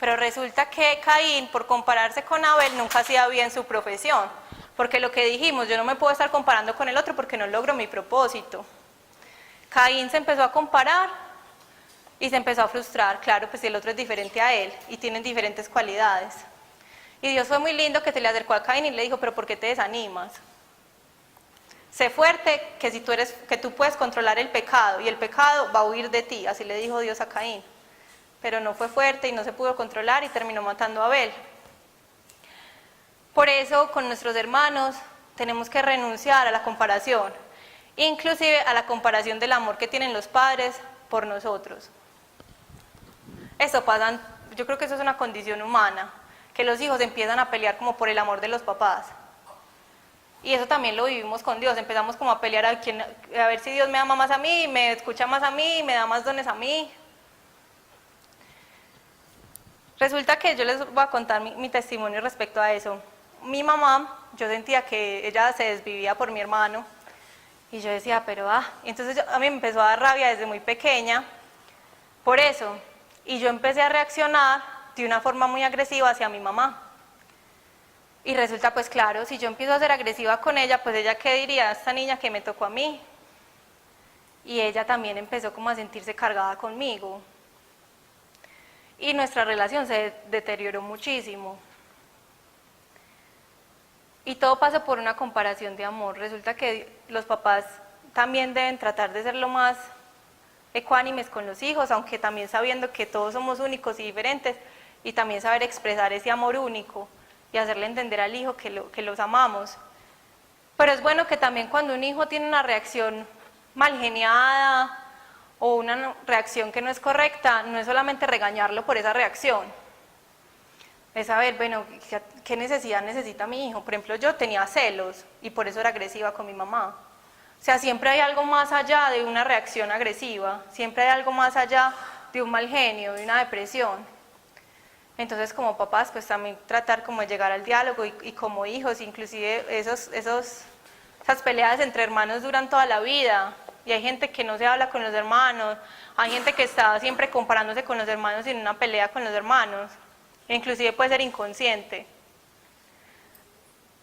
pero resulta que Caín, por compararse con Abel, nunca hacía bien su profesión, porque lo que dijimos, yo no me puedo estar comparando con el otro porque no logro mi propósito. Caín se empezó a comparar y se empezó a frustrar, claro, pues si el otro es diferente a él y tienen diferentes cualidades. Y Dios fue muy lindo que se le acercó a Caín y le dijo, pero ¿por qué te desanimas? Sé fuerte, que tú puedes controlar el pecado y el pecado va a huir de ti, así le dijo Dios a Caín. Pero no fue fuerte y no se pudo controlar y terminó matando a Abel. Por eso con nuestros hermanos tenemos que renunciar a la comparación, inclusive a la comparación del amor que tienen los padres por nosotros. Eso pasa, yo creo que eso es una condición humana, que los hijos empiezan a pelear como por el amor de los papás. Y eso también lo vivimos con Dios, empezamos como a pelear a ver si Dios me ama más a mí, me escucha más a mí, me da más dones a mí. Resulta que yo les voy a contar mi testimonio respecto a eso. mi mamá, yo sentía que ella se desvivía por mi hermano. Y yo decía, pero entonces a mí me empezó a dar rabia desde muy pequeña por eso. Y yo empecé a reaccionar de una forma muy agresiva hacia mi mamá. Y resulta, pues claro, si yo empiezo a ser agresiva con ella, pues ella qué diría, esta niña que me tocó a mí. Y ella también empezó como a sentirse cargada conmigo. Y nuestra relación se deterioró muchísimo. Y todo pasa por una comparación de amor. Resulta que los papás también deben tratar de ser lo más ecuánimes con los hijos, aunque también sabiendo que todos somos únicos y diferentes, y también saber expresar ese amor único y hacerle entender al hijo que los amamos. Pero es bueno que también cuando un hijo tiene una reacción mal geniada o una reacción que no es correcta, no es solamente regañarlo por esa reacción, es saber, bueno, ¿qué necesidad necesita mi hijo? Por ejemplo, yo tenía celos y por eso era agresiva con mi mamá. O sea, siempre hay algo más allá de una reacción agresiva, siempre hay algo más allá de un mal genio, de una depresión. Entonces, como papás, pues también tratar como de llegar al diálogo y como hijos, inclusive esas peleas entre hermanos duran toda la vida y hay gente que no se habla con los hermanos, hay gente que está siempre comparándose con los hermanos y en una pelea con los hermanos. Inclusive puede ser inconsciente.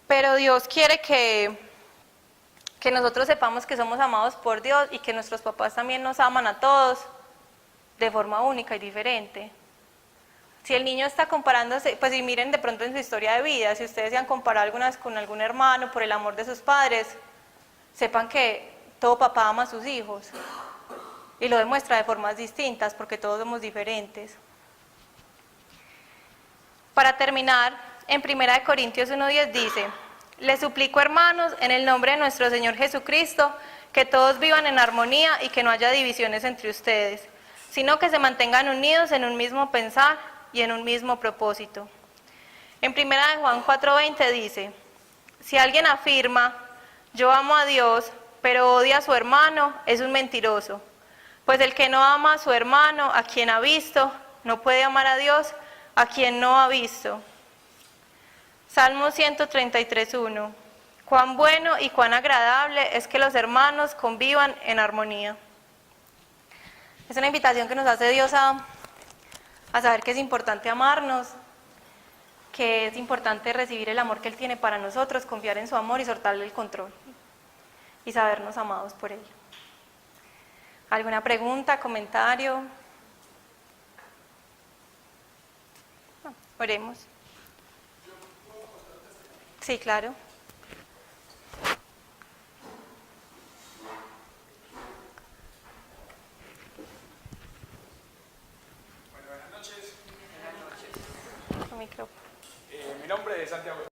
Pero Dios quiere que nosotros sepamos que somos amados por Dios y que nuestros papás también nos aman a todos de forma única y diferente. Si el niño está comparándose, pues y miren de pronto en su historia de vida, si ustedes se han comparado alguna vez con algún hermano por el amor de sus padres, sepan que todo papá ama a sus hijos y lo demuestra de formas distintas porque todos somos diferentes. Para terminar, en 1 Corintios 1:10 dice: les suplico, hermanos, en el nombre de nuestro Señor Jesucristo, que todos vivan en armonía y que no haya divisiones entre ustedes, sino que se mantengan unidos en un mismo pensar y en un mismo propósito. En 1 Juan 4:20 dice: si alguien afirma, yo amo a Dios, pero odia a su hermano, es un mentiroso. Pues el que no ama a su hermano, a quien ha visto, no puede amar a Dios, a quien no ha visto. Salmo 133:1. Cuán bueno y cuán agradable es que los hermanos convivan en armonía. Es una invitación que nos hace Dios a saber que es importante amarnos, que es importante recibir el amor que Él tiene para nosotros, confiar en su amor y soltarle el control y sabernos amados por Él. ¿Alguna pregunta, comentario? Oremos. Sí, claro.
Bueno, buenas noches.
Tu micrófono.
Mi nombre es Santiago.